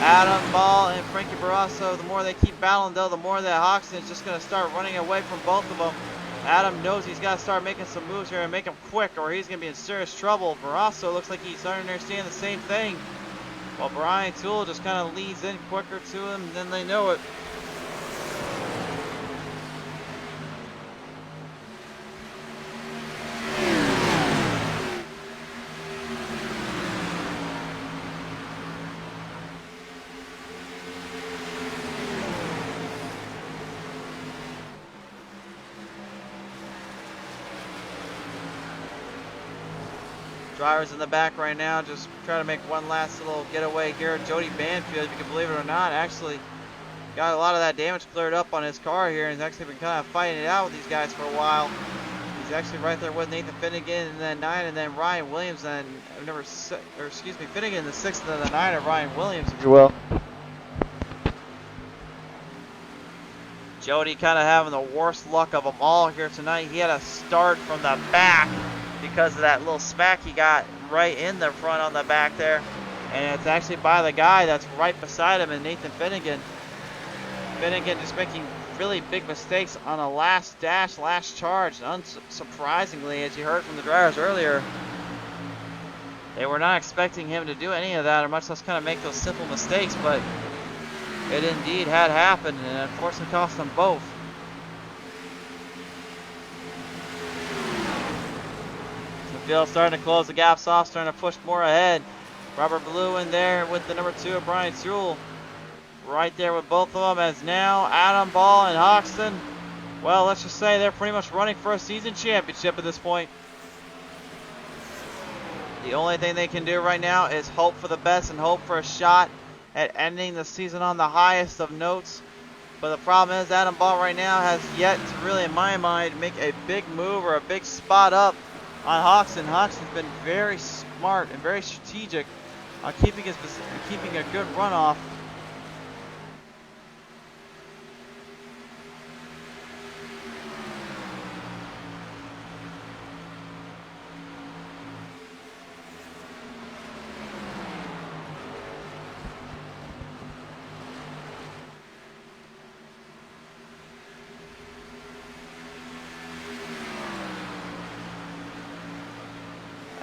Adam Ball and Frankie Barrasso, the more they keep battling, though, the more that Hoxton is just going to start running away from both of them. Adam knows he's got to start making some moves here and make them quick, or he's going to be in serious trouble. Barrasso looks like he's starting to understand the same thing, while Brian Toole just kind of leads in quicker to him than they know it. Drivers in the back right now just trying to make one last little getaway here. Jody Banfield, if you can believe it or not, actually got a lot of that damage cleared up on his car here, and he's actually been kind of fighting it out with these guys for a while. He's actually right there with Nathan Finnegan in the 9, and then Ryan Williams, and Finnegan in the 6th and the 9 of Ryan Williams, if you will. Jody kind of having the worst luck of them all here tonight. He had to start from the back because of that little smack he got right in the front on the back there. And it's actually by the guy that's right beside him, and Nathan Finnegan. Finnegan just making really big mistakes on a last dash, last charge. Unsurprisingly, as you heard from the drivers earlier, they were not expecting him to do any of that, or much less kind of make those simple mistakes, but it indeed had happened, and unfortunately cost them both. Field starting to close the gaps off, starting to push more ahead. Robert Blue in there with the number 2 of Brian Toole. Right there with both of them, as now Adam Ball and Hoxton, well, let's just say they're pretty much running for a season championship at this point. The only thing they can do right now is hope for the best and hope for a shot at ending the season on the highest of notes. But the problem is Adam Ball right now has yet to really, in my mind, make a big move or a big spot up on Hoxton. Hoxton's been very smart and very strategic keeping a good runoff.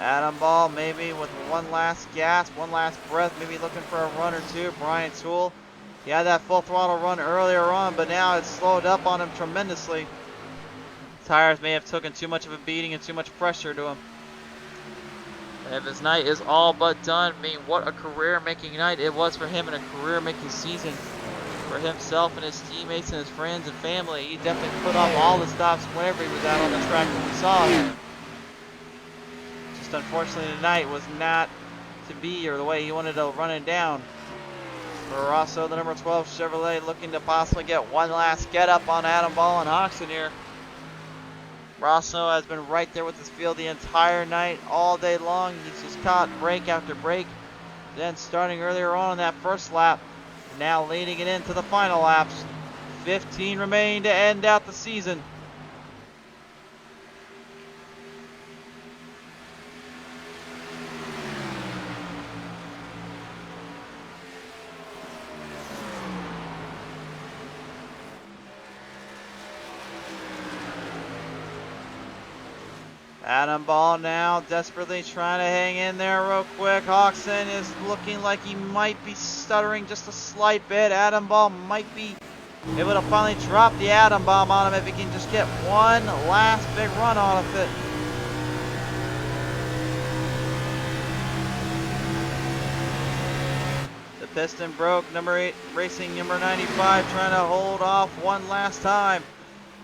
Adam Ball maybe with one last gasp, one last breath, maybe looking for a run or two. Brian Toole, he had that full throttle run earlier on, but now it's slowed up on him tremendously. Tires may have taken too much of a beating and too much pressure to him. And if his night is all but done, I mean, what a career-making night it was for him and a career-making season for himself and his teammates and his friends and family. He definitely put off all the stops whenever he was out on the track when we saw him. Just unfortunately tonight was not to be or the way he wanted to run it down. For Rosso, the number 12 Chevrolet, looking to possibly get one last get up on Adam Ball and Oxen here. Rosso has been right there with his field the entire night, all day long. He's just caught break after break. Then starting earlier on in that first lap, now leading it into the final laps. 15 remain to end out the season. Adam Ball now desperately trying to hang in there real quick. Hawkson is looking like he might be stuttering just a slight bit. Adam Ball might be able to finally drop the atom bomb on him if he can just get one last big run out of it. The piston broke. Number 8 racing number 95 trying to hold off one last time.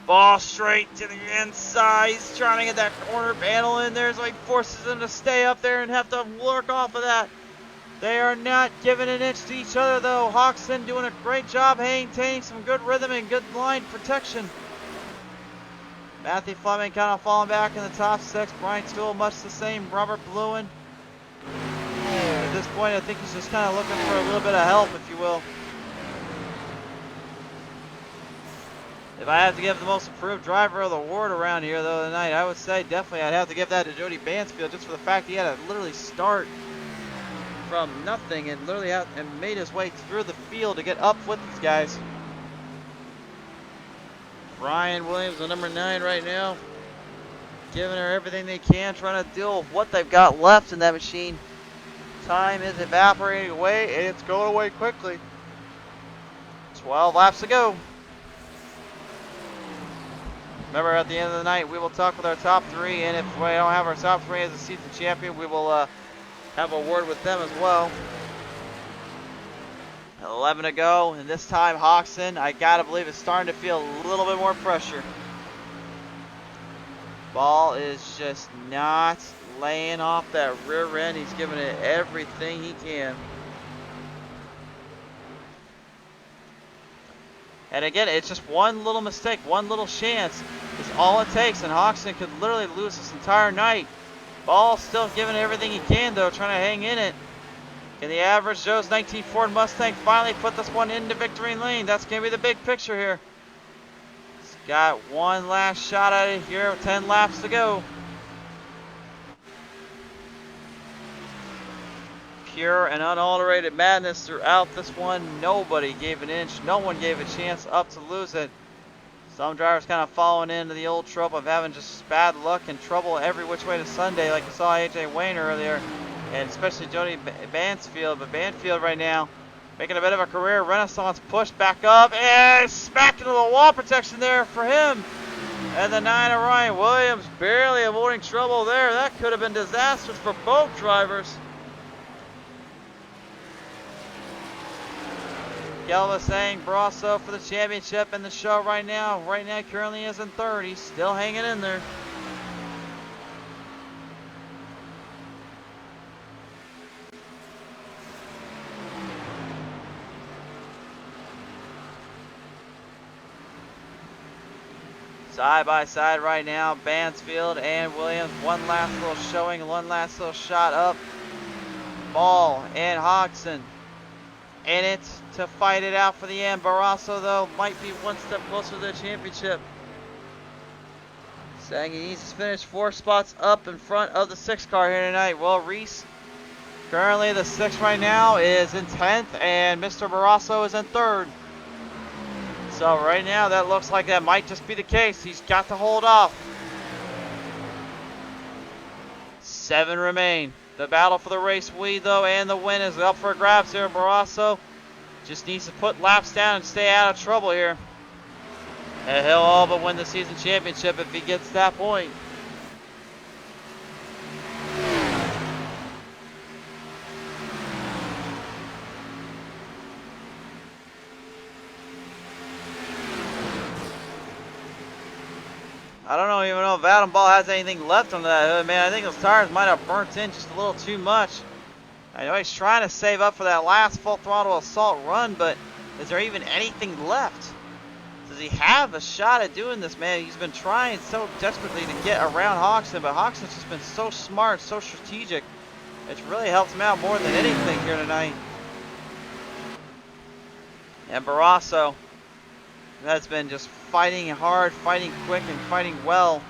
Ball straight to the inside. He's trying to get that corner panel in there, so he forces him to stay up there and have to work off of that. They are not giving an inch to each other, though. Hawkson doing a great job maintaining some good rhythm and good line protection. Matthew Fleming kind of falling back in the top 6. Brian Toole much the same. Robert Bluen. At this point, I think he's just kind of looking for a little bit of help, if you will. If I have to give the most improved driver of the award around here, though, tonight, I would say definitely I'd have to give that to Jody Bansfield, just for the fact he had to literally start from nothing and literally made his way through the field to get up with these guys. Brian Williams, the number 9 right now, giving her everything they can, trying to deal with what they've got left in that machine. Time is evaporating away, and it's going away quickly. 12 laps to go. Remember, at the end of the night, we will talk with our top 3, and if we don't have our top 3 as a season champion, we will have a word with them as well. 11 to go, and this time Hawkson, I gotta believe, is starting to feel a little bit more pressure. Ball is just not laying off that rear end. He's giving it everything he can. And again, it's just one little mistake, one little chance is all it takes, and Hawkson could literally lose this entire night. Ball still giving everything he can, though, trying to hang in it. Can the average Joe's 19 Ford Mustang finally put this one into victory lane? That's going to be the big picture here. He's got one last shot at it here with 10 laps to go. Pure and unadulterated madness throughout this one. Nobody gave an inch. No one gave a chance up to lose it. Some drivers kind of falling into the old trope of having just bad luck and trouble every which way to Sunday, like you saw AJ Wayne earlier, and especially Jody Bansfield. But Bansfield right now making a bit of a career renaissance push back up, and smacked into the wall protection there for him. And the 9 of Ryan Williams barely avoiding trouble there. That could have been disastrous for both drivers. Gelva saying Brasso for the championship in the show right now. Right now, currently is in third. He's still hanging in there. Side by side right now, Bansfield and Williams. One last little showing, one last little shot up. Ball and Hodgson in it to fight it out for the end. Barrasso, though, might be one step closer to the championship. Saying he needs to finish 4 spots up in front of the 6 car here tonight. Well, Reese, currently the 6 right now, is in 10th, and Mr. Barrasso is in 3rd. So right now, that looks like that might just be the case. He's got to hold off. 7 remain. The battle for the race lead, though, and the win is up for grabs here. Barrasso just needs to put laps down and stay out of trouble here. And he'll all but win the season championship if he gets to that point. I don't even know if Adam Ball has anything left on that hood, man. I think those tires might have burnt in just a little too much. I know he's trying to save up for that last full throttle assault run, but is there even anything left? Does he have a shot at doing this, man? He's been trying so desperately to get around Hodgson, but Hodgson's just been so smart, so strategic. It's really helped him out more than anything here tonight. And Barrasso has been just fighting hard, fighting quick, and fighting well.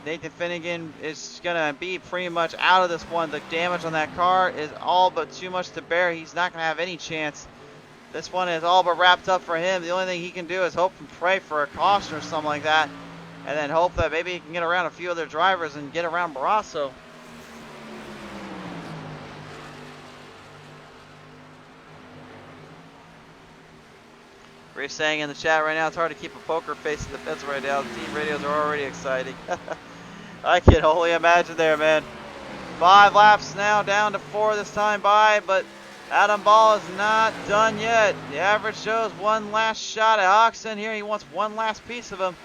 Nathan Finnegan is going to be pretty much out of this one. The damage on that car is all but too much to bear. He's not going to have any chance. This one is all but wrapped up for him. The only thing he can do is hope and pray for a caution or something like that, and then hope that maybe he can get around a few other drivers and get around Barrasso. Reef's saying in the chat right now, it's hard to keep a poker face in the pits right now. The team radios are already exciting. I can only imagine there, man. 5 laps now, down to 4 this time by, but Adam Ball is not done yet. The average shows one last shot at Hodgson here. He wants one last piece of him.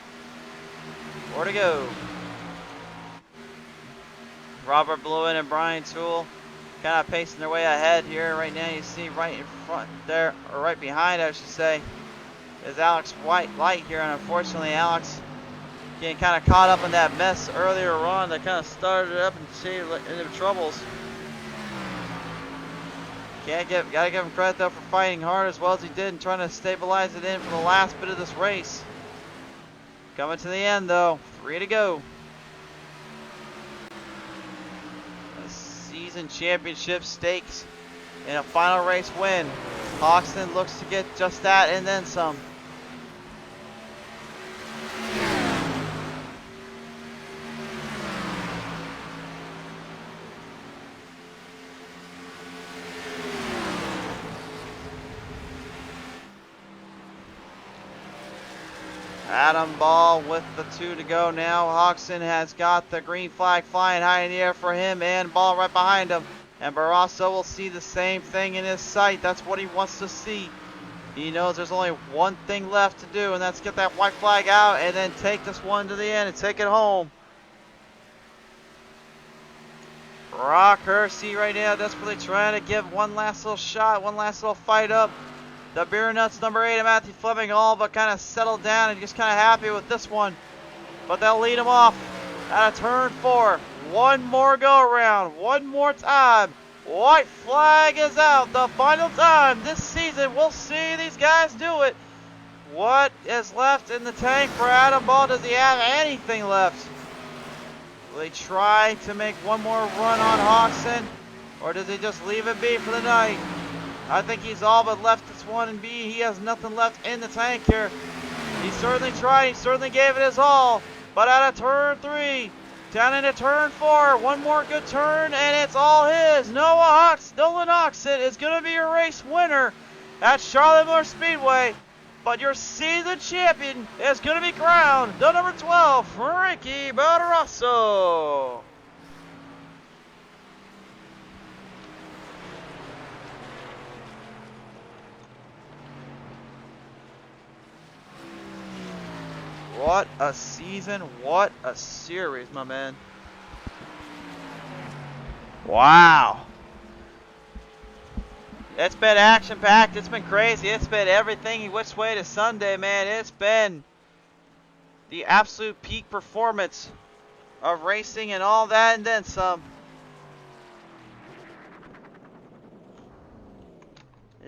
4 to go. Robert Blewin and Brian Toole kind of pacing their way ahead here. Right now you see right in front there, or right behind I should say, is Alex Light here, and unfortunately Alex getting kind of caught up in that mess earlier on that kind of started up and into troubles. Gotta give him credit though for fighting hard as well as he did and trying to stabilize it in for the last bit of this race. Coming to the end though, 3 to go. A season championship stakes in a final race win. Hodgson looks to get just that and then some. Adam Ball with the 2 to go now. Hodgson has got the green flag flying high in the air for him, and Ball right behind him. And Barrasso will see the same thing in his sight. That's what he wants to see. He knows there's only one thing left to do, and that's get that white flag out and then take this one to the end and take it home. Brock Hersey right now desperately trying to give one last little shot, one last little fight up. The Beer Nuts number 8 and Matthew Fleming all but kind of settled down and just kind of happy with this one. But they'll lead him off out of turn 4. One more go around, one more time. White flag is out. The final time this season. We'll see these guys do it. What is left in the tank for Adam Ball? Does he have anything left? Will he try to make one more run on Hodgson? Or does he just leave it be for the night? I think he's all but left this one and B. He has nothing left in the tank here. He certainly tried. He certainly gave it his all. But out of turn 3, down into turn 4, one more good turn, and it's all his. Nolan Hodgson is going to be your race winner at Charlotte Motor Speedway. But your season champion is going to be crowned the number 12, Frankie Barrasso. What a season, what a series, my man. Wow. It's been action-packed, it's been crazy, it's been everything which way to Sunday, man. It's been the absolute peak performance of racing and all that and then some.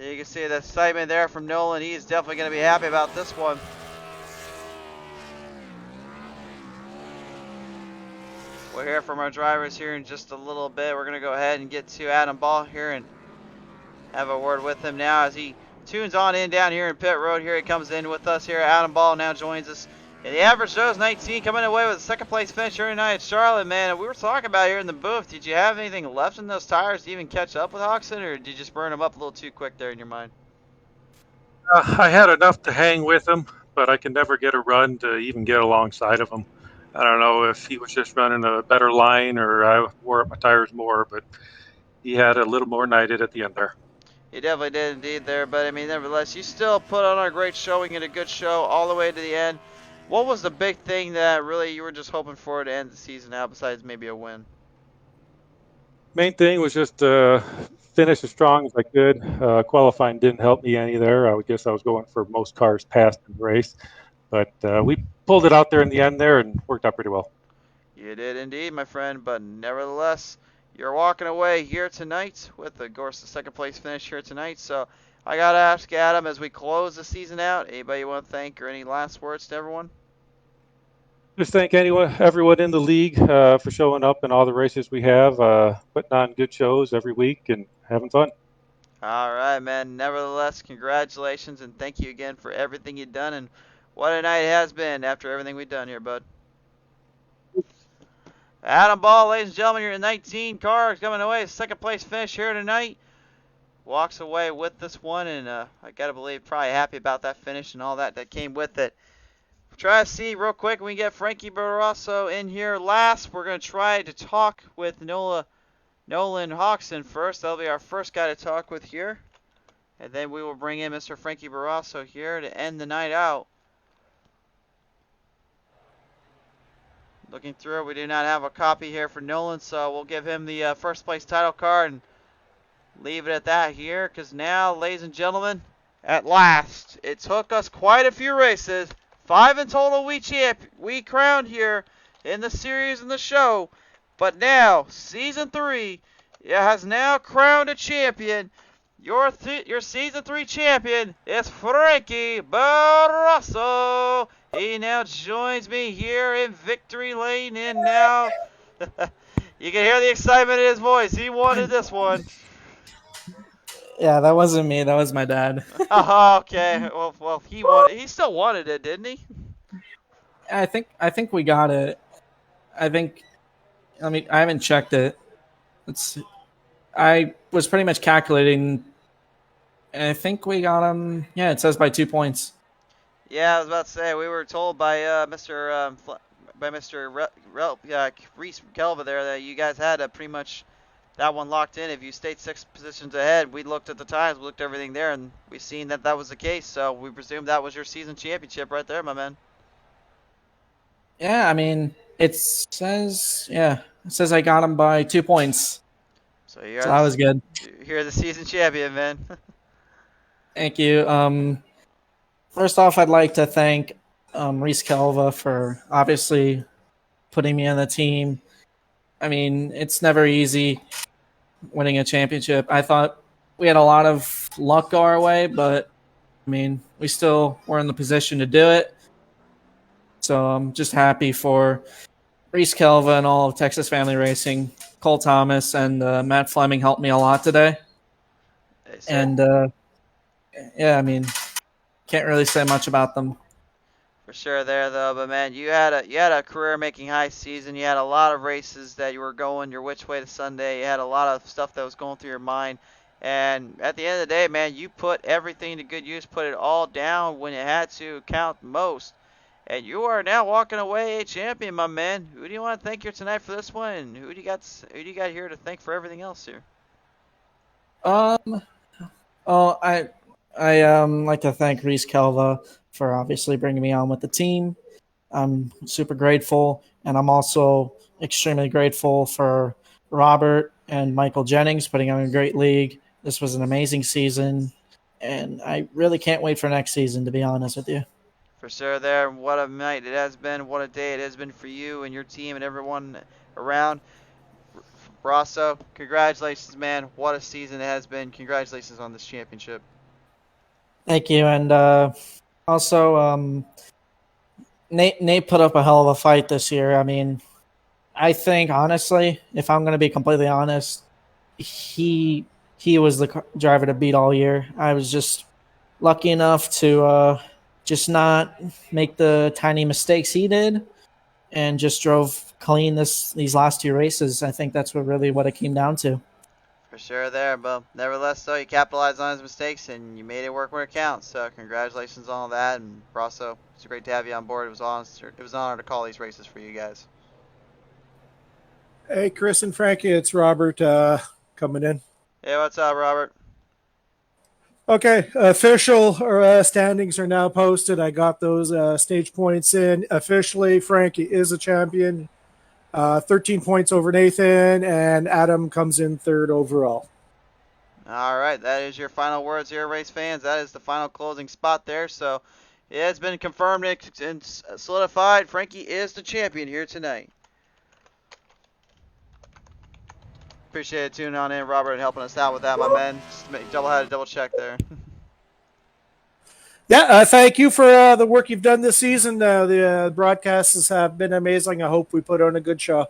You can see the excitement there from Nolan. He's definitely going to be happy about this one. We'll hear from our drivers here in just a little bit. We're going to go ahead and get to Adam Ball here and have a word with him now as he tunes on in down here in pit road. Here he comes in with us here. Adam Ball now joins us. And the average Joe's 19 coming away with a second place finish here tonight at Charlotte, man. We were talking about here in the booth. Did you have anything left in those tires to even catch up with Hoxton, or did you just burn them up a little too quick there in your mind? I had enough to hang with him, but I could never get a run to even get alongside of him. I don't know if he was just running a better line or I wore up my tires more, but he had a little more than I did at the end there. You definitely did indeed there, but I mean, nevertheless, you still put on a great showing and a good show all the way to the end. What was the big thing that really you were just hoping for to end the season out besides maybe a win? Main thing was just finish as strong as I could. Qualifying didn't help me any there. I guess I was going for most cars past in the race, but we pulled it out there in the end there and worked out pretty well. You did indeed, my friend, but nevertheless, you're walking away here tonight with, of course, the second place finish here tonight. So I got to ask Adam, as we close the season out, anybody you want to thank or any last words to everyone? Just thank everyone in the league for showing up in all the races we have, putting on good shows every week and having fun. All right, man. Nevertheless, congratulations and thank you again for everything you've done. And what a night it has been after everything we've done here, bud. Adam Ball, ladies and gentlemen, your 19 car coming away. Second place finish here tonight. Walks away with this one, and I got to believe probably happy about that finish and all that came with it. Try to see real quick when we get Frankie Barrasso in here last. We're going to try to talk with Nolan Hoxton first. That'll be our first guy to talk with here. And then we will bring in Mr. Frankie Barrasso here to end the night out. Looking through it, we do not have a copy here for Nolan, so we'll give him the first place title card and leave it at that here. Because now, ladies and gentlemen, at last, it took us quite a few races. 5 in total we crowned here in the series and the show. But now, Season 3 has now crowned a champion. Your Season 3 champion is Frankie Barrasso. He now joins me here in Victory Lane, and now you can hear the excitement in his voice. He wanted this one. Yeah, that wasn't me. That was my dad. Oh, okay. Well, he still wanted it, didn't he? I think we got it. I haven't checked it. I was pretty much calculating. I think we got him. Yeah, it says by 2 points. Yeah, I was about to say we were told by Mr. Reese Kelva there that you guys had pretty much that one locked in. If you stayed 6 positions ahead, we looked at the times, we looked at everything there, and we seen that was the case. So we presume that was your season championship right there, my man. Yeah, I mean, it says I got him by 2 points. So that was good. You're the season champion, man. Thank you. First off, I'd like to thank Reese Kelva for obviously putting me on the team. I mean, it's never easy winning a championship. I thought we had a lot of luck go our way, but I mean, we still were in the position to do it. So I'm just happy for Reese Kelva and all of Texas Family Racing. Cole Thomas and Matt Fleming helped me a lot today. And yeah, I mean, can't really say much about them. For sure there though, but man, you had a career-making high season. You had a lot of races that you were going your which way to Sunday. You had a lot of stuff that was going through your mind. And at the end of the day, man, you put everything to good use, put it all down when it had to count most. And you are now walking away a champion, my man. Who do you want to thank here tonight for this one? And who do you got here to thank for everything else here? I like to thank Reese Kelva for obviously bringing me on with the team. I'm super grateful, and I'm also extremely grateful for Robert and Michael Jennings putting on a great league. This was an amazing season, and I really can't wait for next season, to be honest with you. For sure there. What a night it has been. What a day it has been for you and your team and everyone around. Brasso, congratulations, man. What a season it has been. Congratulations on this championship. Thank you, and also Nate put up a hell of a fight this year. I mean, I think honestly, if I'm going to be completely honest, he was the driver to beat all year. I was just lucky enough to just not make the tiny mistakes he did, and just drove clean these last two races. I think that's what it came down to. For sure there, but nevertheless, though, you capitalized on his mistakes and you made it work where it counts. So congratulations on all that. And Brasso, it's great to have you on board. It was an honor to call these races for you guys. Hey, Chris and Frankie, it's Robert coming in. Hey, what's up, Robert? Okay, official standings are now posted. I got those stage points in. Officially, Frankie is a champion. 13 points over Nathan, and Adam comes in third overall. All right, that is your final words here, race fans. That is the final closing spot there. So it has been confirmed and solidified. Frankie is the champion here tonight. Appreciate it tuning on in, Robert, and helping us out with that, my man. Just had a double check there. Yeah, thank you for the work you've done this season. The broadcasts have been amazing. I hope we put on a good show.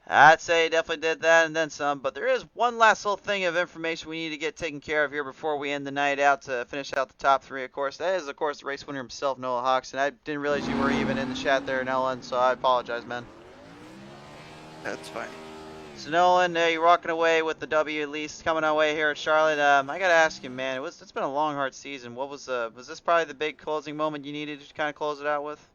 I'd say definitely did that and then some, but there is one last little thing of information we need to get taken care of here before we end the night out to finish out the top three, of course. That is, of course, the race winner himself, Noah Hawks, and I didn't realize you were even in the chat there, Nolan, so I apologize, man. That's fine. So, Nolan, you're walking away with the W at least, coming our way here at Charlotte. I got to ask you, man, it's been a long, hard season. What was this probably the big closing moment you needed to kind of close it out with?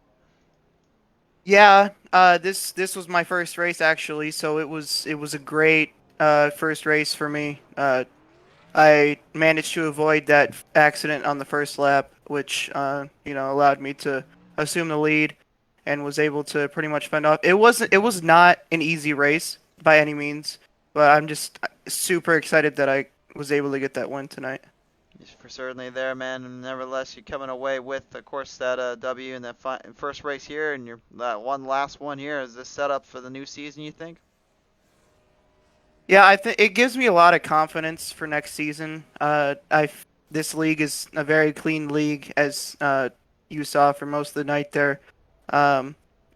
Yeah, this was my first race actually, so it was a great first race for me. I managed to avoid that accident on the first lap, which allowed me to assume the lead and was able to pretty much fend off. It was not an easy race by any means, but I'm just super excited that I was able to get that win tonight. For certainly there, man. And nevertheless, you're coming away with, of course, that W in that first race here, and that last one here. Is this set up for the new season, you think? Yeah, I think it gives me a lot of confidence for next season. This league is a very clean league, as you saw for most of the night there.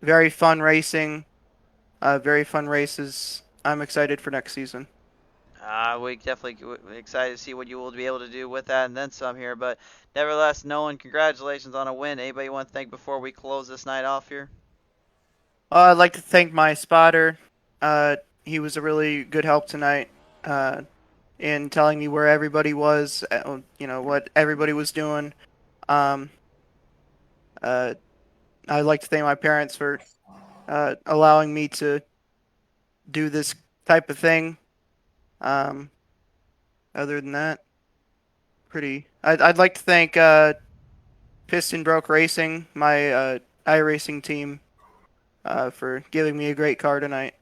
Very fun racing, very fun races. I'm excited for next season. We definitely excited to see what you will be able to do with that and then some here. But nevertheless, Nolan, congratulations on a win. Anybody you want to thank before we close this night off here? I'd like to thank my spotter. He was a really good help tonight in telling me where everybody was, what everybody was doing. I'd like to thank my parents for allowing me to do this type of thing. Other than that, I'd like to thank Piston Broke Racing, my iRacing team, for giving me a great car tonight.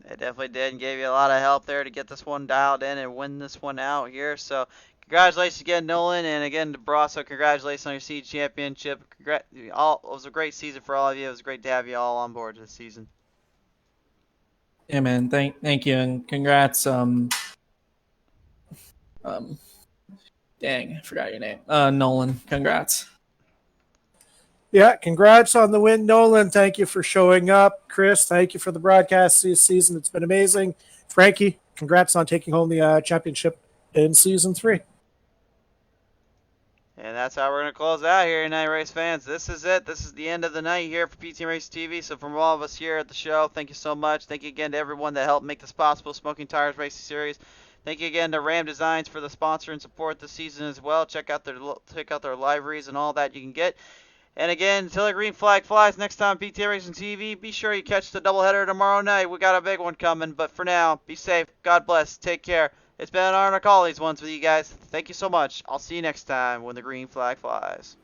They definitely did and gave you a lot of help there to get this one dialed in and win this one out here. So congratulations again, Nolan, and again to Brasso. Congratulations on your seed championship. It was a great season for all of you. It was great to have you all on board this season. Yeah, man. Thank you, and congrats. Dang, I forgot your name. Nolan. Congrats. Yeah, congrats on the win, Nolan. Thank you for showing up. Chris, thank you for the broadcast this season. It's been amazing. Frankie, congrats on taking home the championship in season 3. And that's how we're going to close out here tonight, race fans. This is it. This is the end of the night here for PT Race TV. So from all of us here at the show, thank you so much. Thank you again to everyone that helped make this possible, Smoking Tires Racing Series. Thank you again to Ram Designs for the sponsor and support this season as well. Check out their liveries and all that you can get. And again, until the green flag flies next time, PT Racing TV, be sure you catch the doubleheader tomorrow night. We got a big one coming. But for now, be safe. God bless. Take care. It's been an honor to call these ones with you guys. Thank you so much. I'll see you next time when the green flag flies.